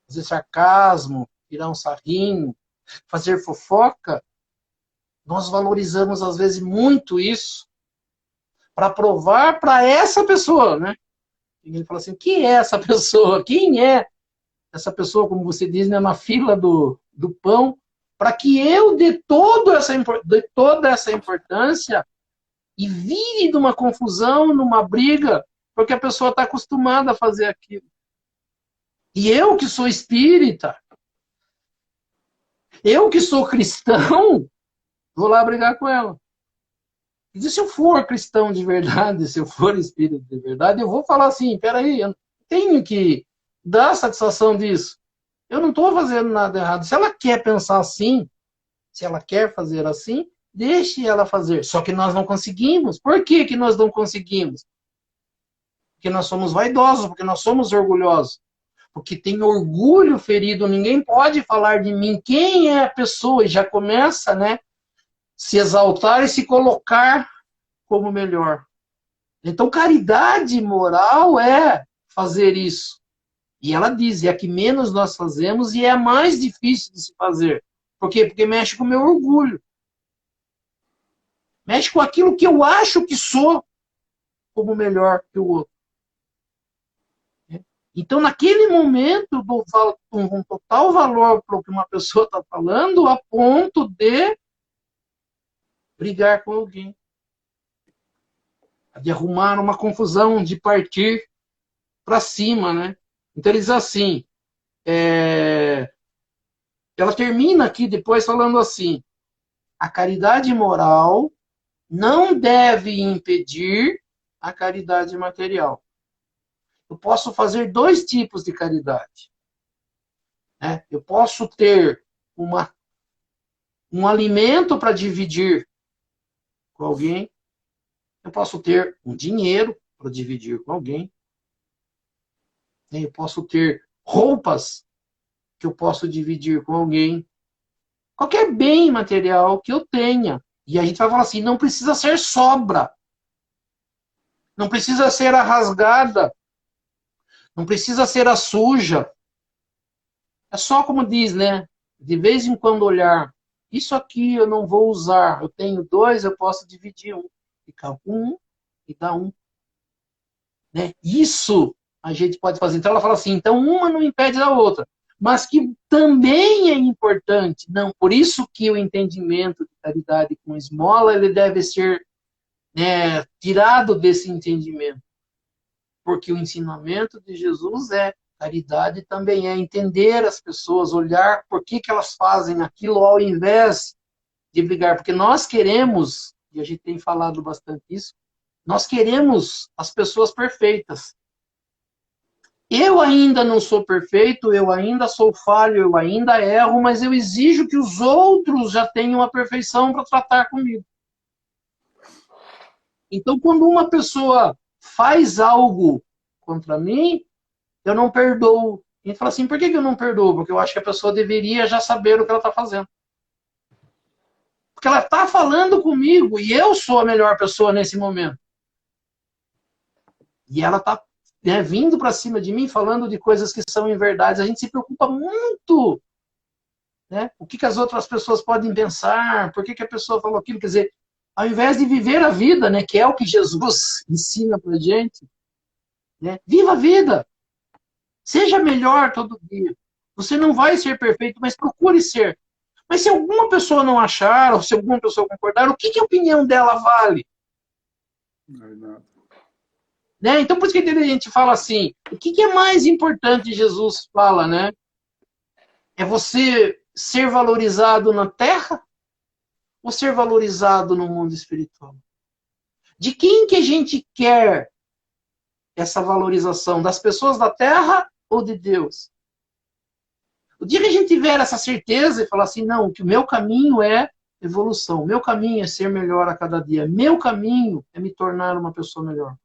fazer sarcasmo, tirar um sarrinho, fazer fofoca, nós valorizamos às vezes muito isso para provar para essa pessoa, né? E ele fala assim, quem é essa pessoa? Quem é essa pessoa, como você diz, né, na fila do pão, para que eu dê toda essa importância e vire de uma confusão, numa briga, porque a pessoa está acostumada a fazer aquilo. E eu que sou espírita, eu que sou cristão, vou lá brigar com ela. E se eu for cristão de verdade, se eu for espírita de verdade, eu vou falar assim, peraí, eu tenho que dar satisfação disso. Eu não estou fazendo nada errado. Se ela quer pensar assim, se ela quer fazer assim, deixe ela fazer. Só que nós não conseguimos. Por que que nós não conseguimos? Porque nós somos vaidosos, porque nós somos orgulhosos. Porque tem orgulho ferido, ninguém pode falar de mim. Quem é a pessoa? E já começa, né? Se exaltar e se colocar como melhor. Então, caridade moral é fazer isso. E ela diz, é a que menos nós fazemos e é a mais difícil de se fazer. Por quê? Porque mexe com o meu orgulho. Mexe com aquilo que eu acho que sou como melhor que o outro. Então, naquele momento, eu dou um total valor para o que uma pessoa está falando, a ponto de brigar com alguém. De arrumar uma confusão, de partir para cima, né? Então, ele diz assim, ela termina aqui depois falando assim, a caridade moral não deve impedir a caridade material. Eu posso fazer dois tipos de caridade. Né? Eu posso ter um alimento para dividir com alguém. Eu posso ter um dinheiro para dividir com alguém. Eu posso ter roupas que eu posso dividir com alguém. Qualquer bem material que eu tenha. E a gente vai falar assim, não precisa ser sobra. Não precisa ser a rasgada. Não precisa ser a suja. É só como diz, né? De vez em quando olhar. Isso aqui eu não vou usar. Eu tenho dois, eu posso dividir um. Ficar um e dar um. Né? Isso a gente pode fazer. Então ela fala assim, então uma não impede da outra. Mas que também é importante. Não, por isso que o entendimento de caridade com esmola, ele deve ser, né, tirado desse entendimento. Porque o ensinamento de Jesus é caridade também é entender as pessoas, olhar por que elas fazem aquilo ao invés de brigar. Porque nós queremos, e a gente tem falado bastante isso, nós queremos as pessoas perfeitas. Eu ainda não sou perfeito, eu ainda sou falho, eu ainda erro, mas eu exijo que os outros já tenham a perfeição para tratar comigo. Então, quando uma pessoa faz algo contra mim, eu não perdoo. E fala assim, por que eu não perdoo? Porque eu acho que a pessoa deveria já saber o que ela está fazendo. Porque ela está falando comigo e eu sou a melhor pessoa nesse momento. E ela está, né, vindo para cima de mim, falando de coisas que são inverdades. A gente se preocupa muito. Né? O que as outras pessoas podem pensar? Por que a pessoa falou aquilo? Quer dizer, ao invés de viver a vida, né, que é o que Jesus ensina para a gente, né, viva a vida. Seja melhor todo dia. Você não vai ser perfeito, mas procure ser. Mas se alguma pessoa não achar, ou se alguma pessoa concordar, o que a opinião dela vale?
Não é nada.
Né? Então, por isso que a gente fala assim, o que é mais importante, Jesus fala, né? É você ser valorizado na terra ou ser valorizado no mundo espiritual? De quem que a gente quer essa valorização? Das pessoas da terra ou de Deus? O dia que a gente tiver essa certeza e falar assim, não, que o meu caminho é evolução, meu caminho é ser melhor a cada dia, meu caminho é me tornar uma pessoa melhor.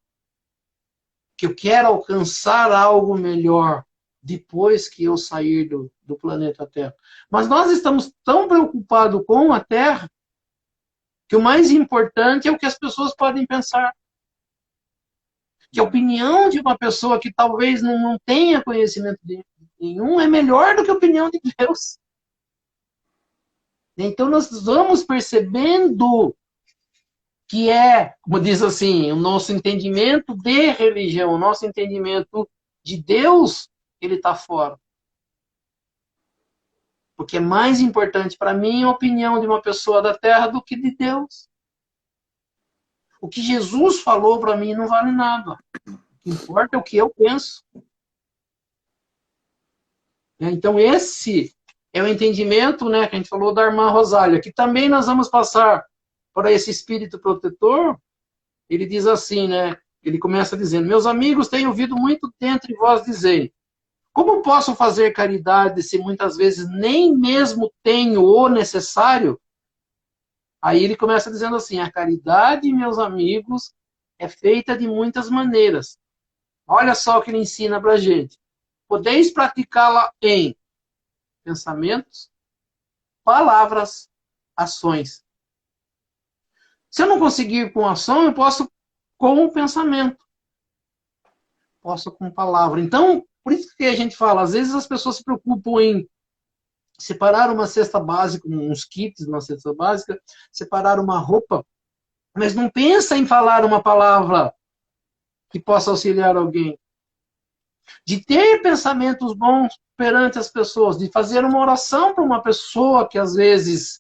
Que eu quero alcançar algo melhor depois que eu sair do planeta Terra. Mas nós estamos tão preocupados com a Terra que o mais importante é o que as pessoas podem pensar. Que a opinião de uma pessoa que talvez não tenha conhecimento nenhum é melhor do que a opinião de Deus. Então nós vamos percebendo que é, como diz assim, o nosso entendimento de religião, o nosso entendimento de Deus, ele está fora. Porque é mais importante para mim a opinião de uma pessoa da terra do que de Deus. O que Jesus falou para mim não vale nada. O que importa é o que eu penso. Então esse é o entendimento, né, que a gente falou da irmã Rosália, que também nós vamos passar para esse espírito protetor. Ele diz assim, né, ele começa dizendo, meus amigos, tenho ouvido muito dentre vós dizer, Como posso fazer caridade se muitas vezes nem mesmo tenho o necessário? Aí ele começa dizendo assim, a caridade, meus amigos, é feita de muitas maneiras. Olha só o que ele ensina para a gente. Podeis praticá-la em pensamentos, palavras, ações. Se eu não conseguir com ação, eu posso com o pensamento. Posso com palavra. Então, por isso que a gente fala, às vezes as pessoas se preocupam em separar uma cesta básica, uns kits, uma cesta básica, separar uma roupa, mas não pensa em falar uma palavra que possa auxiliar alguém. De ter pensamentos bons perante as pessoas, de fazer uma oração para uma pessoa que às vezes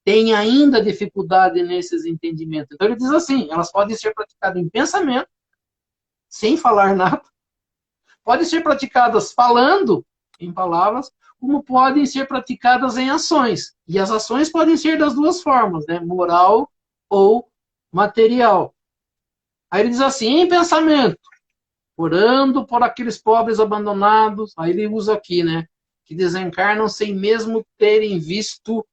tem ainda dificuldade nesses entendimentos. Então ele diz assim, elas podem ser praticadas em pensamento, sem falar nada, podem ser praticadas falando em palavras, como podem ser praticadas em ações. E as ações podem ser das duas formas, né? Moral ou material. Aí ele diz assim, em pensamento, orando por aqueles pobres abandonados, aí ele usa aqui, né? Que desencarnam sem mesmo terem visto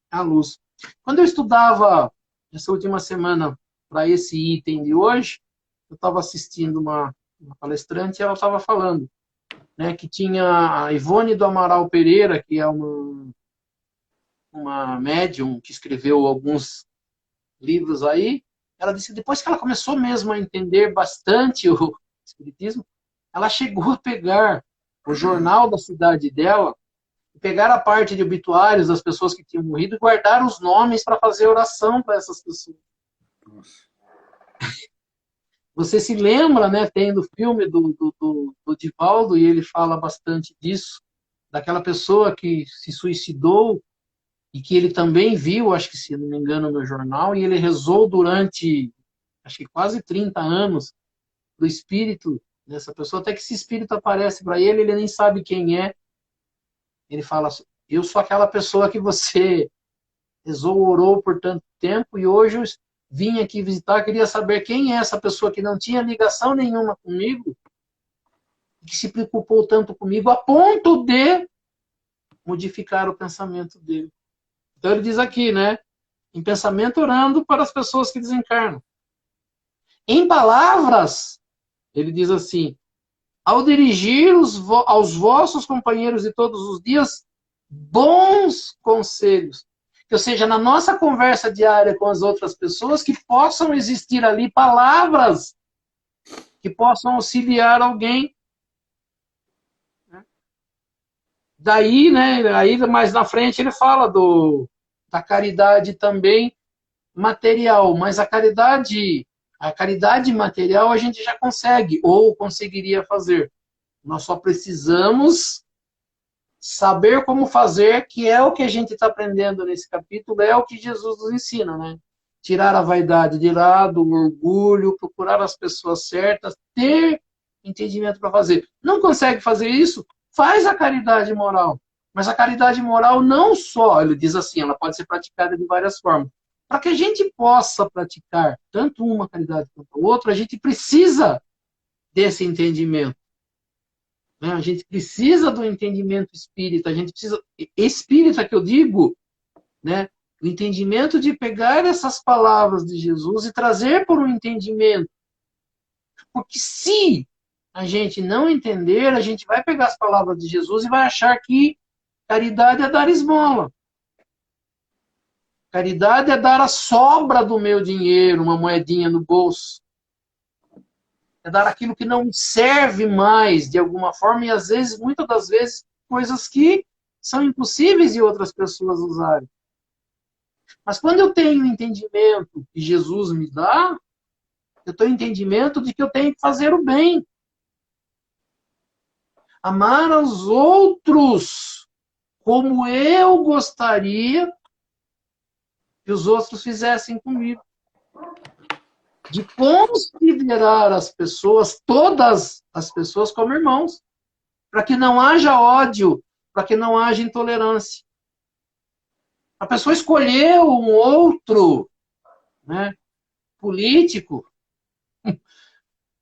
a luz. Quando eu estudava essa última semana para esse item de hoje, eu estava assistindo uma palestrante e ela estava falando, né, que tinha a Ivone do Amaral Pereira, que é uma médium que escreveu alguns livros aí. Ela disse que depois que ela começou mesmo a entender bastante o Espiritismo, ela chegou a pegar o jornal da cidade dela, pegar a parte de obituários das pessoas que tinham morrido e guardar os nomes para fazer oração para essas pessoas.
Nossa.
Você se lembra, né, tem do filme do Divaldo, e ele fala bastante disso, daquela pessoa que se suicidou e que ele também viu, acho que se não me engano, no jornal, e ele rezou durante, acho que quase 30 anos, do espírito dessa pessoa, até que esse espírito aparece para ele, ele nem sabe quem é. Ele fala, eu sou aquela pessoa que você rezou, orou por tanto tempo, e hoje eu vim aqui visitar, queria saber quem é essa pessoa que não tinha ligação nenhuma comigo, que se preocupou tanto comigo, a ponto de modificar o pensamento dele. Então ele diz aqui, né? Em pensamento orando para as pessoas que desencarnam. Em palavras, ele diz assim, ao dirigir aos vossos companheiros de todos os dias bons conselhos. Ou seja, na nossa conversa diária com as outras pessoas, que possam existir ali palavras que possam auxiliar alguém. Daí, né, aí mais na frente ele fala da caridade também material, mas a caridade material a gente já consegue, ou conseguiria fazer. Nós só precisamos saber como fazer, que é o que a gente está aprendendo nesse capítulo, é o que Jesus nos ensina, né? Tirar a vaidade de lado, o orgulho, procurar as pessoas certas, ter entendimento para fazer. Não consegue fazer isso? Faz a caridade moral. Mas a caridade moral não só, ele diz assim, ela pode ser praticada de várias formas. Para que a gente possa praticar tanto uma caridade quanto a outra, a gente precisa desse entendimento. A gente precisa do entendimento espírita, a gente precisa... Espírita que eu digo, né? O entendimento de pegar essas palavras de Jesus e trazer por um entendimento. Porque se a gente não entender, a gente vai pegar as palavras de Jesus e vai achar que caridade é dar esmola. Caridade é dar a sobra do meu dinheiro, uma moedinha no bolso. É dar aquilo que não serve mais, de alguma forma, e às vezes, muitas das vezes, coisas que são impossíveis de outras pessoas usarem. Mas quando eu tenho o entendimento que Jesus me dá, eu tenho o entendimento de que eu tenho que fazer o bem. Amar aos outros como eu gostaria que os outros fizessem comigo. De considerar as pessoas, todas as pessoas, como irmãos. Para que não haja ódio, para que não haja intolerância. A pessoa escolheu um outro, né, político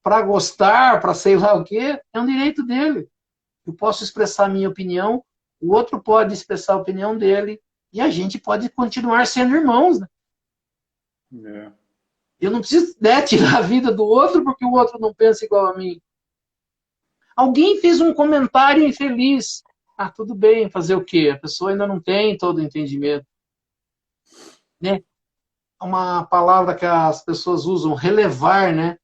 para gostar, para sei lá o quê, é um direito dele. Eu posso expressar a minha opinião, o outro pode expressar a opinião dele, e a gente pode continuar sendo irmãos, né?
É.
Eu não preciso, né, tirar a vida do outro porque o outro não pensa igual a mim. Alguém fez um comentário infeliz. Ah, tudo bem, fazer o quê? A pessoa ainda não tem todo o entendimento. Né? Uma palavra que as pessoas usam, relevar, né?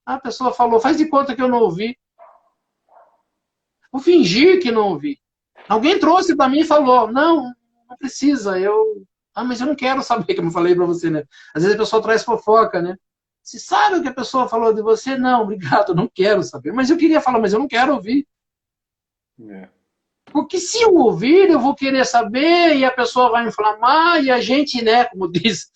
A pessoa falou, faz de conta que eu não ouvi. Vou fingir que não ouvi. Alguém trouxe para mim e falou, não, não precisa, eu... Ah, mas eu não quero saber, como eu falei para você, né? Às vezes a pessoa traz fofoca, né? Você sabe o que a pessoa falou de você? Não, obrigado, não quero saber. Mas eu queria falar, mas eu não quero ouvir.
É.
Porque se eu ouvir, eu vou querer saber e a pessoa vai inflamar e a gente, né, como diz,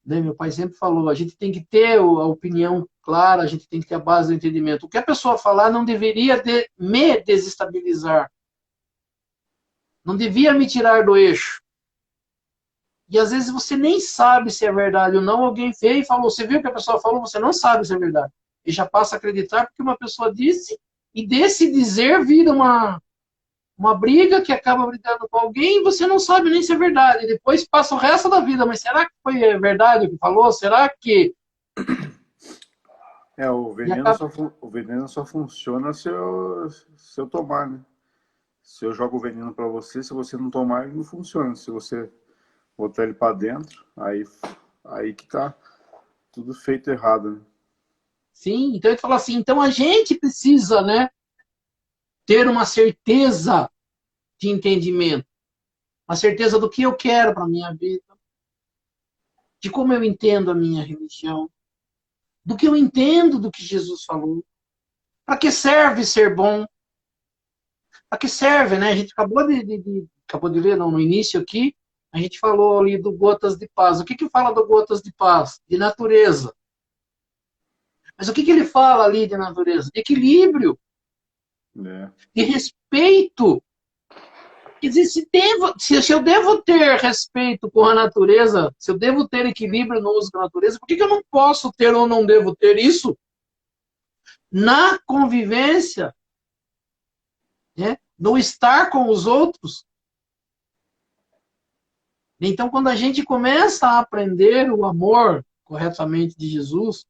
meu pai sempre falou, a gente tem que ter a opinião clara, a gente tem que ter a base do entendimento. O que a pessoa falar não deveria me desestabilizar, não devia me tirar do eixo. E às vezes você nem sabe se é verdade ou não, alguém veio e falou, você viu o que a pessoa falou, você não sabe se é verdade. E já passa a acreditar porque uma pessoa disse, e desse dizer vira uma briga que acaba brigando com alguém e você não sabe nem se é verdade. E depois passa o resto da vida, mas será que foi verdade o que falou? Será que...
O o veneno só funciona se eu tomar, né? Se eu jogo o veneno para você, se você não tomar, ele não funciona. Se você botar ele para dentro, aí que tá tudo feito errado, né?
Sim, então ele fala assim, então a gente precisa, né, ter uma certeza de entendimento, uma certeza do que eu quero para a minha vida, de como eu entendo a minha religião, do que eu entendo do que Jesus falou, para que serve ser bom, para que serve, né? A gente acabou de ler, não, no início aqui, a gente falou ali do Gotas de Paz. O que que fala do Gotas de Paz? De natureza. Mas o que que ele fala ali de natureza? De equilíbrio,
É.
de respeito. Quer dizer, se eu devo ter respeito com a natureza, se eu devo ter equilíbrio no uso da natureza, por que que eu não posso ter ou não devo ter isso na convivência, né? No estar com os outros? Então, quando a gente começa a aprender o amor corretamente de Jesus,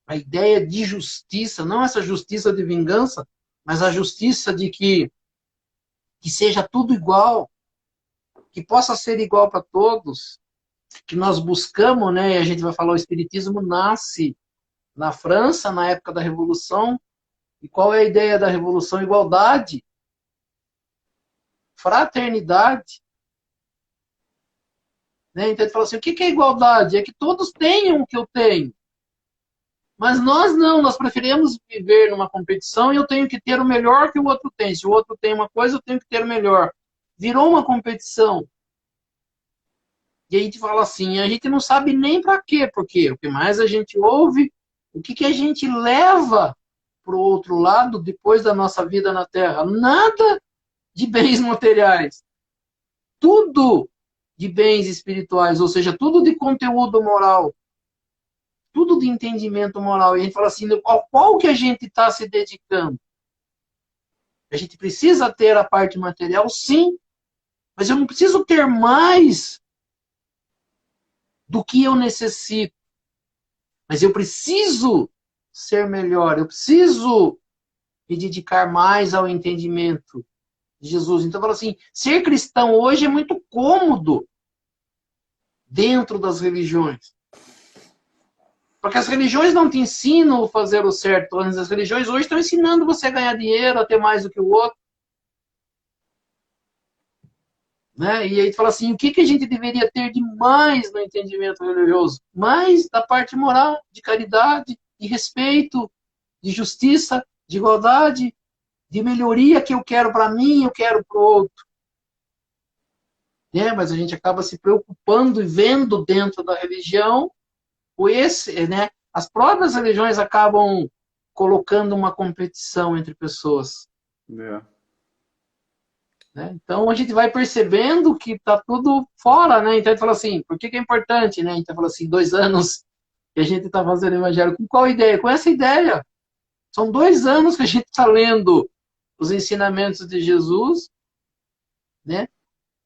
a ideia de justiça, não essa justiça de vingança, mas a justiça de que seja tudo igual, que possa ser igual para todos, que nós buscamos, né? E a gente vai falar, o Espiritismo nasce na França, na época da Revolução. E qual é a ideia da Revolução? Igualdade, fraternidade. Né? Então ele fala assim, o que é igualdade? É que todos tenham o que eu tenho. Mas nós não, nós preferimos viver numa competição e eu tenho que ter o melhor que o outro tem. Se o outro tem uma coisa, eu tenho que ter o melhor. Virou uma competição. E a gente fala assim, a gente não sabe nem para quê, porque o que mais a gente ouve, o que a gente leva para o outro lado depois da nossa vida na Terra? Nada de bens materiais. Tudo de bens espirituais, ou seja, tudo de conteúdo moral. Tudo de entendimento moral. E a gente fala assim, qual que a gente está se dedicando? A gente precisa ter a parte material, sim, mas eu não preciso ter mais do que eu necessito. Mas eu preciso ser melhor, eu preciso me dedicar mais ao entendimento de Jesus. Então, eu falo assim, ser cristão hoje é muito cômodo dentro das religiões. Porque as religiões não te ensinam a fazer o certo. As religiões hoje estão ensinando você a ganhar dinheiro, a ter mais do que o outro. Né? E aí tu fala assim, o que a gente deveria ter de mais no entendimento religioso? Mais da parte moral, de caridade, de respeito, de justiça, de igualdade, de melhoria que eu quero para mim, eu quero para o outro. Né? Mas a gente acaba se preocupando e vendo dentro da religião né? As próprias religiões acabam colocando uma competição entre pessoas.
É.
Né? Então a gente vai percebendo que está tudo fora, né? Então a gente fala assim, por que é importante, né? A gente fala assim, 2 anos que a gente está fazendo o evangelho. Com qual ideia? Com essa ideia. São 2 anos que a gente está lendo os ensinamentos de Jesus, né?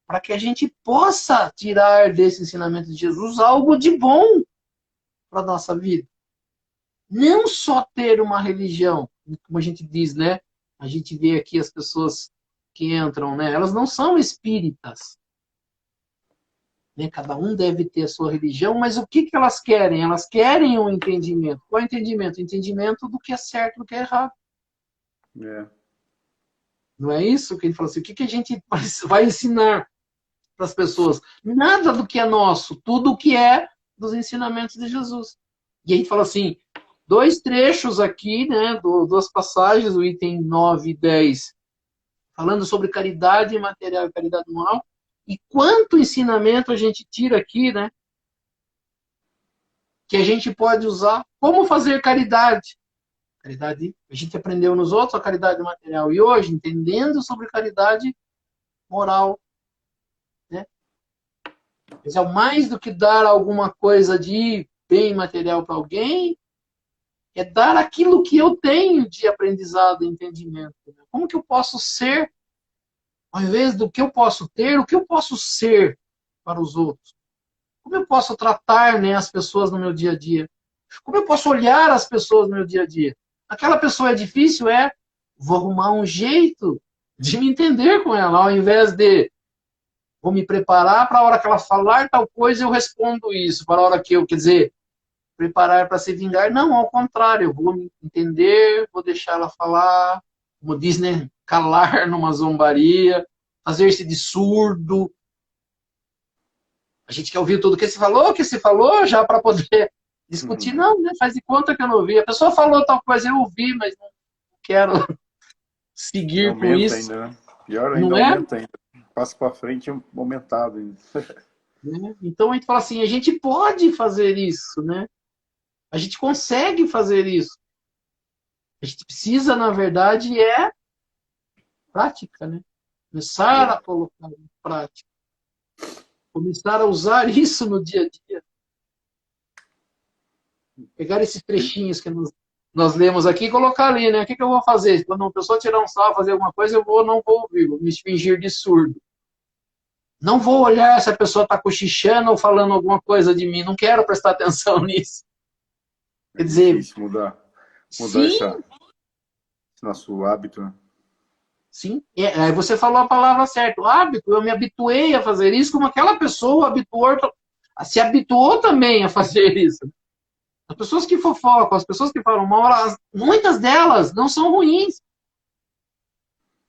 Para que a gente possa tirar desse ensinamento de Jesus algo de bom para a nossa vida. Não só ter uma religião, como a gente diz, né? A gente vê aqui as pessoas que entram, né? Elas não são espíritas. Né? Cada um deve ter a sua religião, mas o que elas querem? Elas querem um entendimento. Qual é o entendimento? O entendimento do que é certo e do que é errado.
É.
Não é isso que ele falou assim? O que a gente vai ensinar para as pessoas? Nada do que é nosso, tudo o que é dos ensinamentos de Jesus. E a gente fala assim, 2 trechos aqui, né, 2 passagens, o item 9 e 10, falando sobre caridade material e caridade moral. E quanto ensinamento a gente tira aqui, né? Que a gente pode usar. Como fazer caridade? Caridade, a gente aprendeu nos outros a caridade material. E hoje, entendendo sobre caridade moral, né? Mas é mais do que dar alguma coisa de bem material para alguém, é dar aquilo que eu tenho de aprendizado e entendimento. Né? Como que eu posso ser, ao invés do que eu posso ter, o que eu posso ser para os outros? Como eu posso tratar, né, as pessoas no meu dia a dia? Como eu posso olhar as pessoas no meu dia a dia? Aquela pessoa é difícil, vou arrumar um jeito de me entender com ela, ao invés de vou me preparar para a hora que ela falar tal coisa, eu respondo isso. Para a hora que eu, quer dizer, preparar para se vingar. Não, ao contrário, eu vou me entender, vou deixar ela falar, como diz, né, calar numa zombaria, fazer-se de surdo. A gente quer ouvir tudo que se falou, já para poder discutir. Não, né? Faz de conta que eu não ouvi. A pessoa falou tal coisa, eu ouvi, mas não quero seguir com
Aumenta
isso.
ainda, né? Pior ainda,
Não é?
aumenta ainda. Passa para frente aumentado ainda.
Né? Então a gente fala assim, a gente pode fazer isso, né? A gente consegue fazer isso. A gente precisa, na verdade, prática, né? Começar a colocar em prática. Começar a usar isso no dia a dia. Pegar esses trechinhos que nós lemos aqui e colocar ali, né? O que eu vou fazer? Quando uma pessoa tirar um sarro, fazer alguma coisa, não vou ouvir, vou me fingir de surdo. Não vou olhar se a pessoa está cochichando ou falando alguma coisa de mim. Não quero prestar atenção nisso.
É
Quer dizer,
difícil mudar
sim,
esse nosso hábito, né?
sim. Aí você falou a palavra certa. O hábito, eu me habituei a fazer isso como aquela pessoa se habituou também a fazer isso. As pessoas que fofocam, as pessoas que falam mal, muitas delas não são ruins.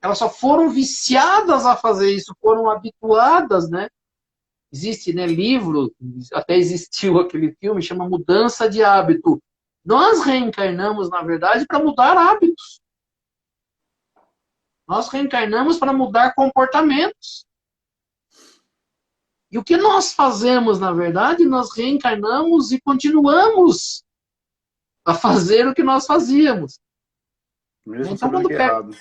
Elas só foram viciadas a fazer isso, foram habituadas, né? Existe, né, livro, até existiu aquele filme, chama Mudança de Hábito. Nós reencarnamos, na verdade, para mudar hábitos. Nós reencarnamos para mudar comportamentos. E o que nós fazemos, na verdade, nós reencarnamos e continuamos a fazer o que nós fazíamos.
Mesmo
Então,
sabendo
quando
que é
pega...
errado.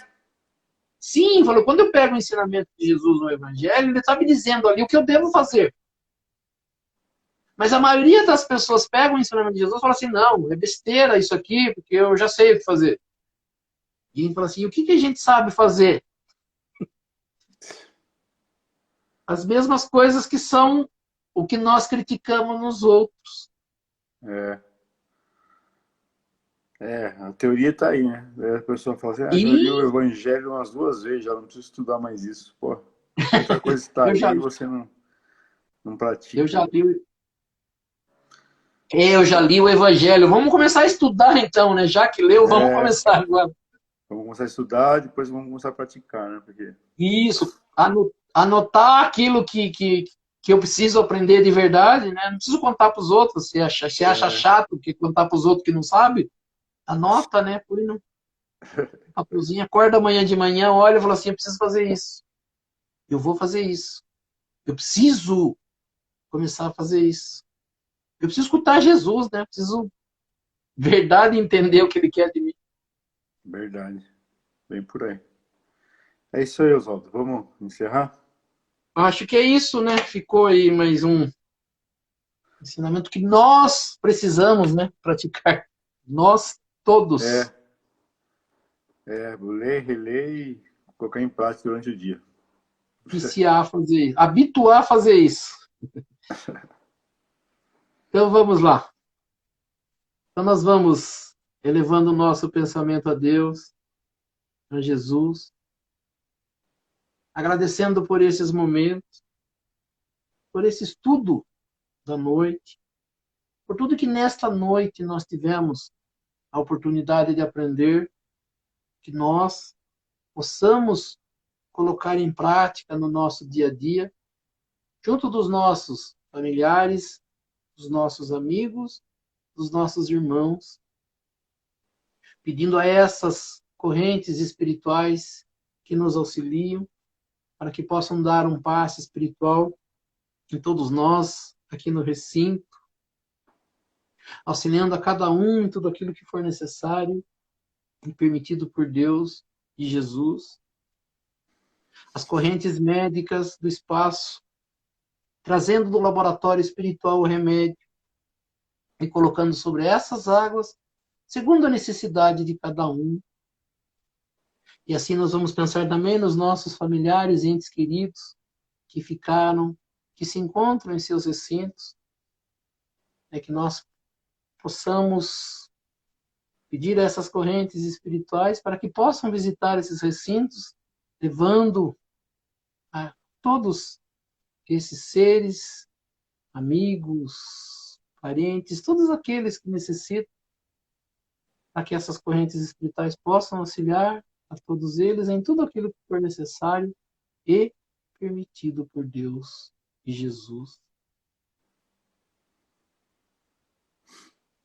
Sim, falou, quando eu pego o ensinamento de Jesus no Evangelho, ele está me dizendo ali o que eu devo fazer. Mas a maioria das pessoas pegam o ensinamento de Jesus e fala assim, não, é besteira isso aqui, porque eu já sei o que fazer. E a gente fala assim, o que a gente sabe fazer? As mesmas coisas que são o que nós criticamos nos outros.
É. A teoria tá aí, né? Aí a pessoa fala assim, já li o
E
Evangelho umas 2 vezes, já não preciso estudar mais isso. Pô, outra coisa está
eu
aí
já,
e você não
eu
pratica.
já li, eu já li o Evangelho. Vamos começar a estudar então, né? Já que leu, vamos
É,
começar agora.
vamos começar a estudar, depois vamos começar a praticar, né? Porque
Isso, anotar aquilo que eu preciso aprender de verdade, né? Não preciso contar para os outros. Se acha chato que contar para os outros que não sabe, anota, né? Põe no papelzinho, acorda amanhã de manhã, olha e fala assim, eu preciso fazer isso. Eu vou fazer isso. Eu preciso começar a fazer isso. Eu preciso escutar Jesus, né? Eu preciso, de verdade, entender o que ele quer de mim.
verdade, bem por aí. É isso aí, Oswaldo. Vamos encerrar?
Acho que é isso, né? Ficou aí mais um ensinamento que nós precisamos, né? Praticar. Nós todos.
É, Vou ler, reler e colocar em prática durante o dia.
Viciar a fazer isso. Habituar a fazer isso. Então vamos lá. Então nós vamos elevando o nosso pensamento a Deus, a Jesus, agradecendo por esses momentos, por esse estudo da noite, por tudo que nesta noite nós tivemos a oportunidade de aprender, que nós possamos colocar em prática no nosso dia a dia, junto dos nossos familiares, dos nossos amigos, dos nossos irmãos, pedindo a essas correntes espirituais que nos auxiliam, para que possam dar um passe espiritual em todos nós, aqui no recinto, auxiliando a cada um em tudo aquilo que for necessário e permitido por Deus e Jesus. As correntes médicas do espaço, trazendo do laboratório espiritual o remédio e colocando sobre essas águas, segundo a necessidade de cada um. E assim nós vamos pensar também nos nossos familiares e entes queridos que ficaram, que se encontram em seus recintos, que nós possamos pedir a essas correntes espirituais para que possam visitar esses recintos, levando a todos esses seres, amigos, parentes, todos aqueles que necessitam, para que essas correntes espirituais possam auxiliar a todos eles em tudo aquilo que for necessário e permitido por Deus e Jesus.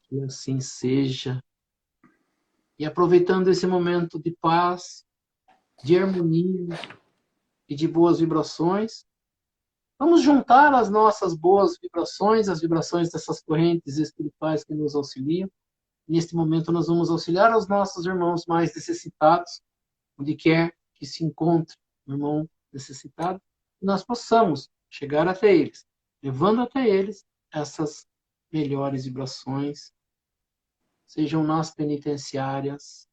Que assim seja. E aproveitando esse momento de paz, de harmonia e de boas vibrações, vamos juntar as nossas boas vibrações, as vibrações dessas correntes espirituais que nos auxiliam. Neste momento nós vamos auxiliar aos nossos irmãos mais necessitados, onde quer que se encontre um irmão necessitado, e nós possamos chegar até eles, levando até eles essas melhores vibrações, sejam nas penitenciárias,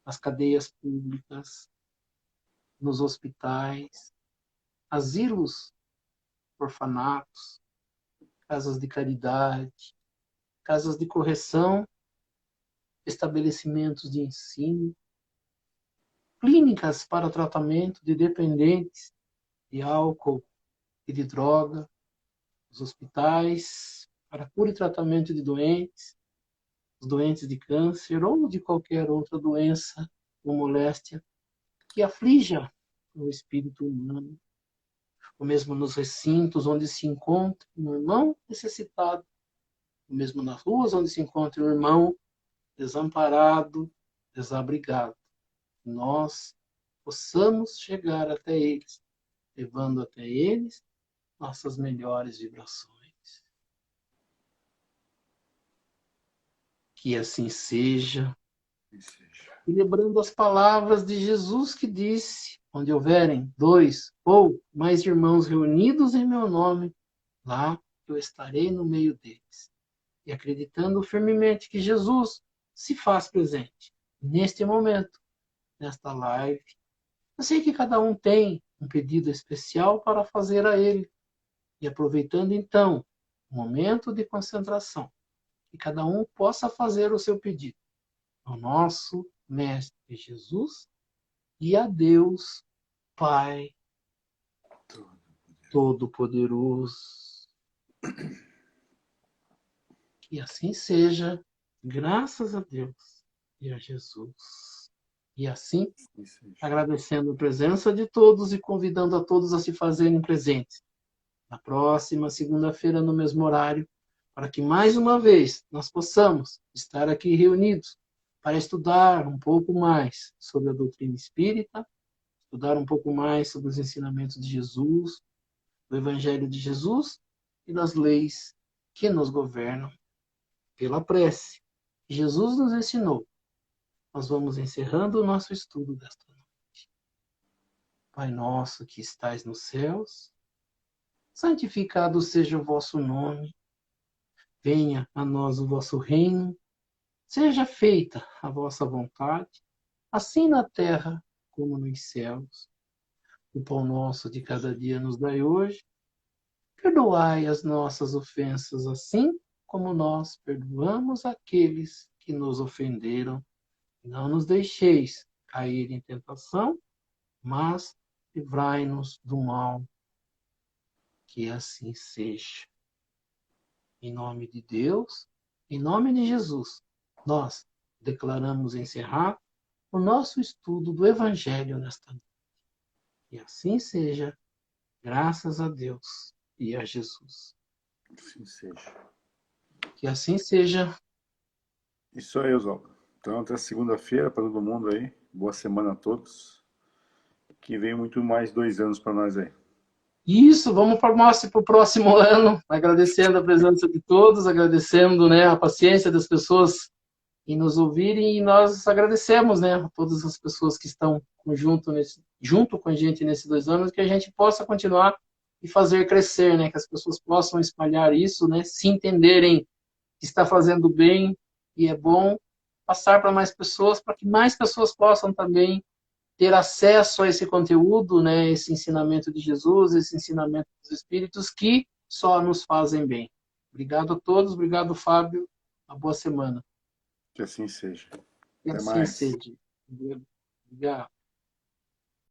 nas cadeias públicas, nos hospitais, asilos, orfanatos, casas de caridade, casas de correção, estabelecimentos de ensino, clínicas para tratamento de dependentes de álcool e de droga, os hospitais para cura e tratamento de doentes, os doentes de câncer ou de qualquer outra doença ou moléstia que aflija o espírito humano, ou mesmo nos recintos onde se encontra um irmão necessitado, ou mesmo nas ruas onde se encontra um irmão desamparado, desabrigado. Nós possamos chegar até eles, levando até eles nossas melhores vibrações. Que assim seja. E lembrando as palavras de Jesus que disse, onde houverem 2 ou mais irmãos reunidos em meu nome, lá eu estarei no meio deles. E acreditando firmemente que Jesus se faz presente neste momento, nesta live. Eu sei que cada um tem um pedido especial para fazer a ele. E aproveitando então o momento de concentração, que cada um possa fazer o seu pedido ao nosso Mestre Jesus e a Deus Pai Todo-Poderoso. Que assim seja, graças a Deus e a Jesus. E assim, agradecendo a presença de todos e convidando a todos a se fazerem presentes na próxima segunda-feira, no mesmo horário, para que mais uma vez nós possamos estar aqui reunidos para estudar um pouco mais sobre a doutrina espírita, estudar um pouco mais sobre os ensinamentos de Jesus, do Evangelho de Jesus e das leis que nos governam pela prece. Jesus nos ensinou. Nós vamos encerrando o nosso estudo desta noite. Pai nosso que estais nos céus, santificado seja o vosso nome. Venha a nós o vosso reino. Seja feita a vossa vontade, assim na terra como nos céus. O pão nosso de cada dia nos dai hoje. Perdoai as nossas ofensas, assim como nós perdoamos aqueles que nos ofenderam. Não nos deixeis cair em tentação, mas livrai-nos do mal. Que assim seja. Em nome de Deus, em nome de Jesus, nós declaramos encerrar o nosso estudo do Evangelho nesta noite. Que assim seja, graças a Deus e a Jesus.
Assim seja.
Que assim seja.
Isso aí, Oswaldo. Então, até segunda-feira para todo mundo aí. Boa semana a todos. Que vem muito mais 2 anos para nós aí.
Isso, vamos para o próximo ano, agradecendo a presença de todos, agradecendo, né, a paciência das pessoas em nos ouvirem, e nós agradecemos, né, a todas as pessoas que estão junto com a gente nesses 2 anos, que a gente possa continuar e fazer crescer, né, que as pessoas possam espalhar isso, né, se entenderem que está fazendo bem e é bom, passar para mais pessoas, para que mais pessoas possam também ter acesso a esse conteúdo, né, esse ensinamento de Jesus, esse ensinamento dos Espíritos, que só nos fazem bem. Obrigado a todos, obrigado, Fábio. Uma boa semana.
Que assim seja.
Que
Até
assim
mais.
seja. Obrigado.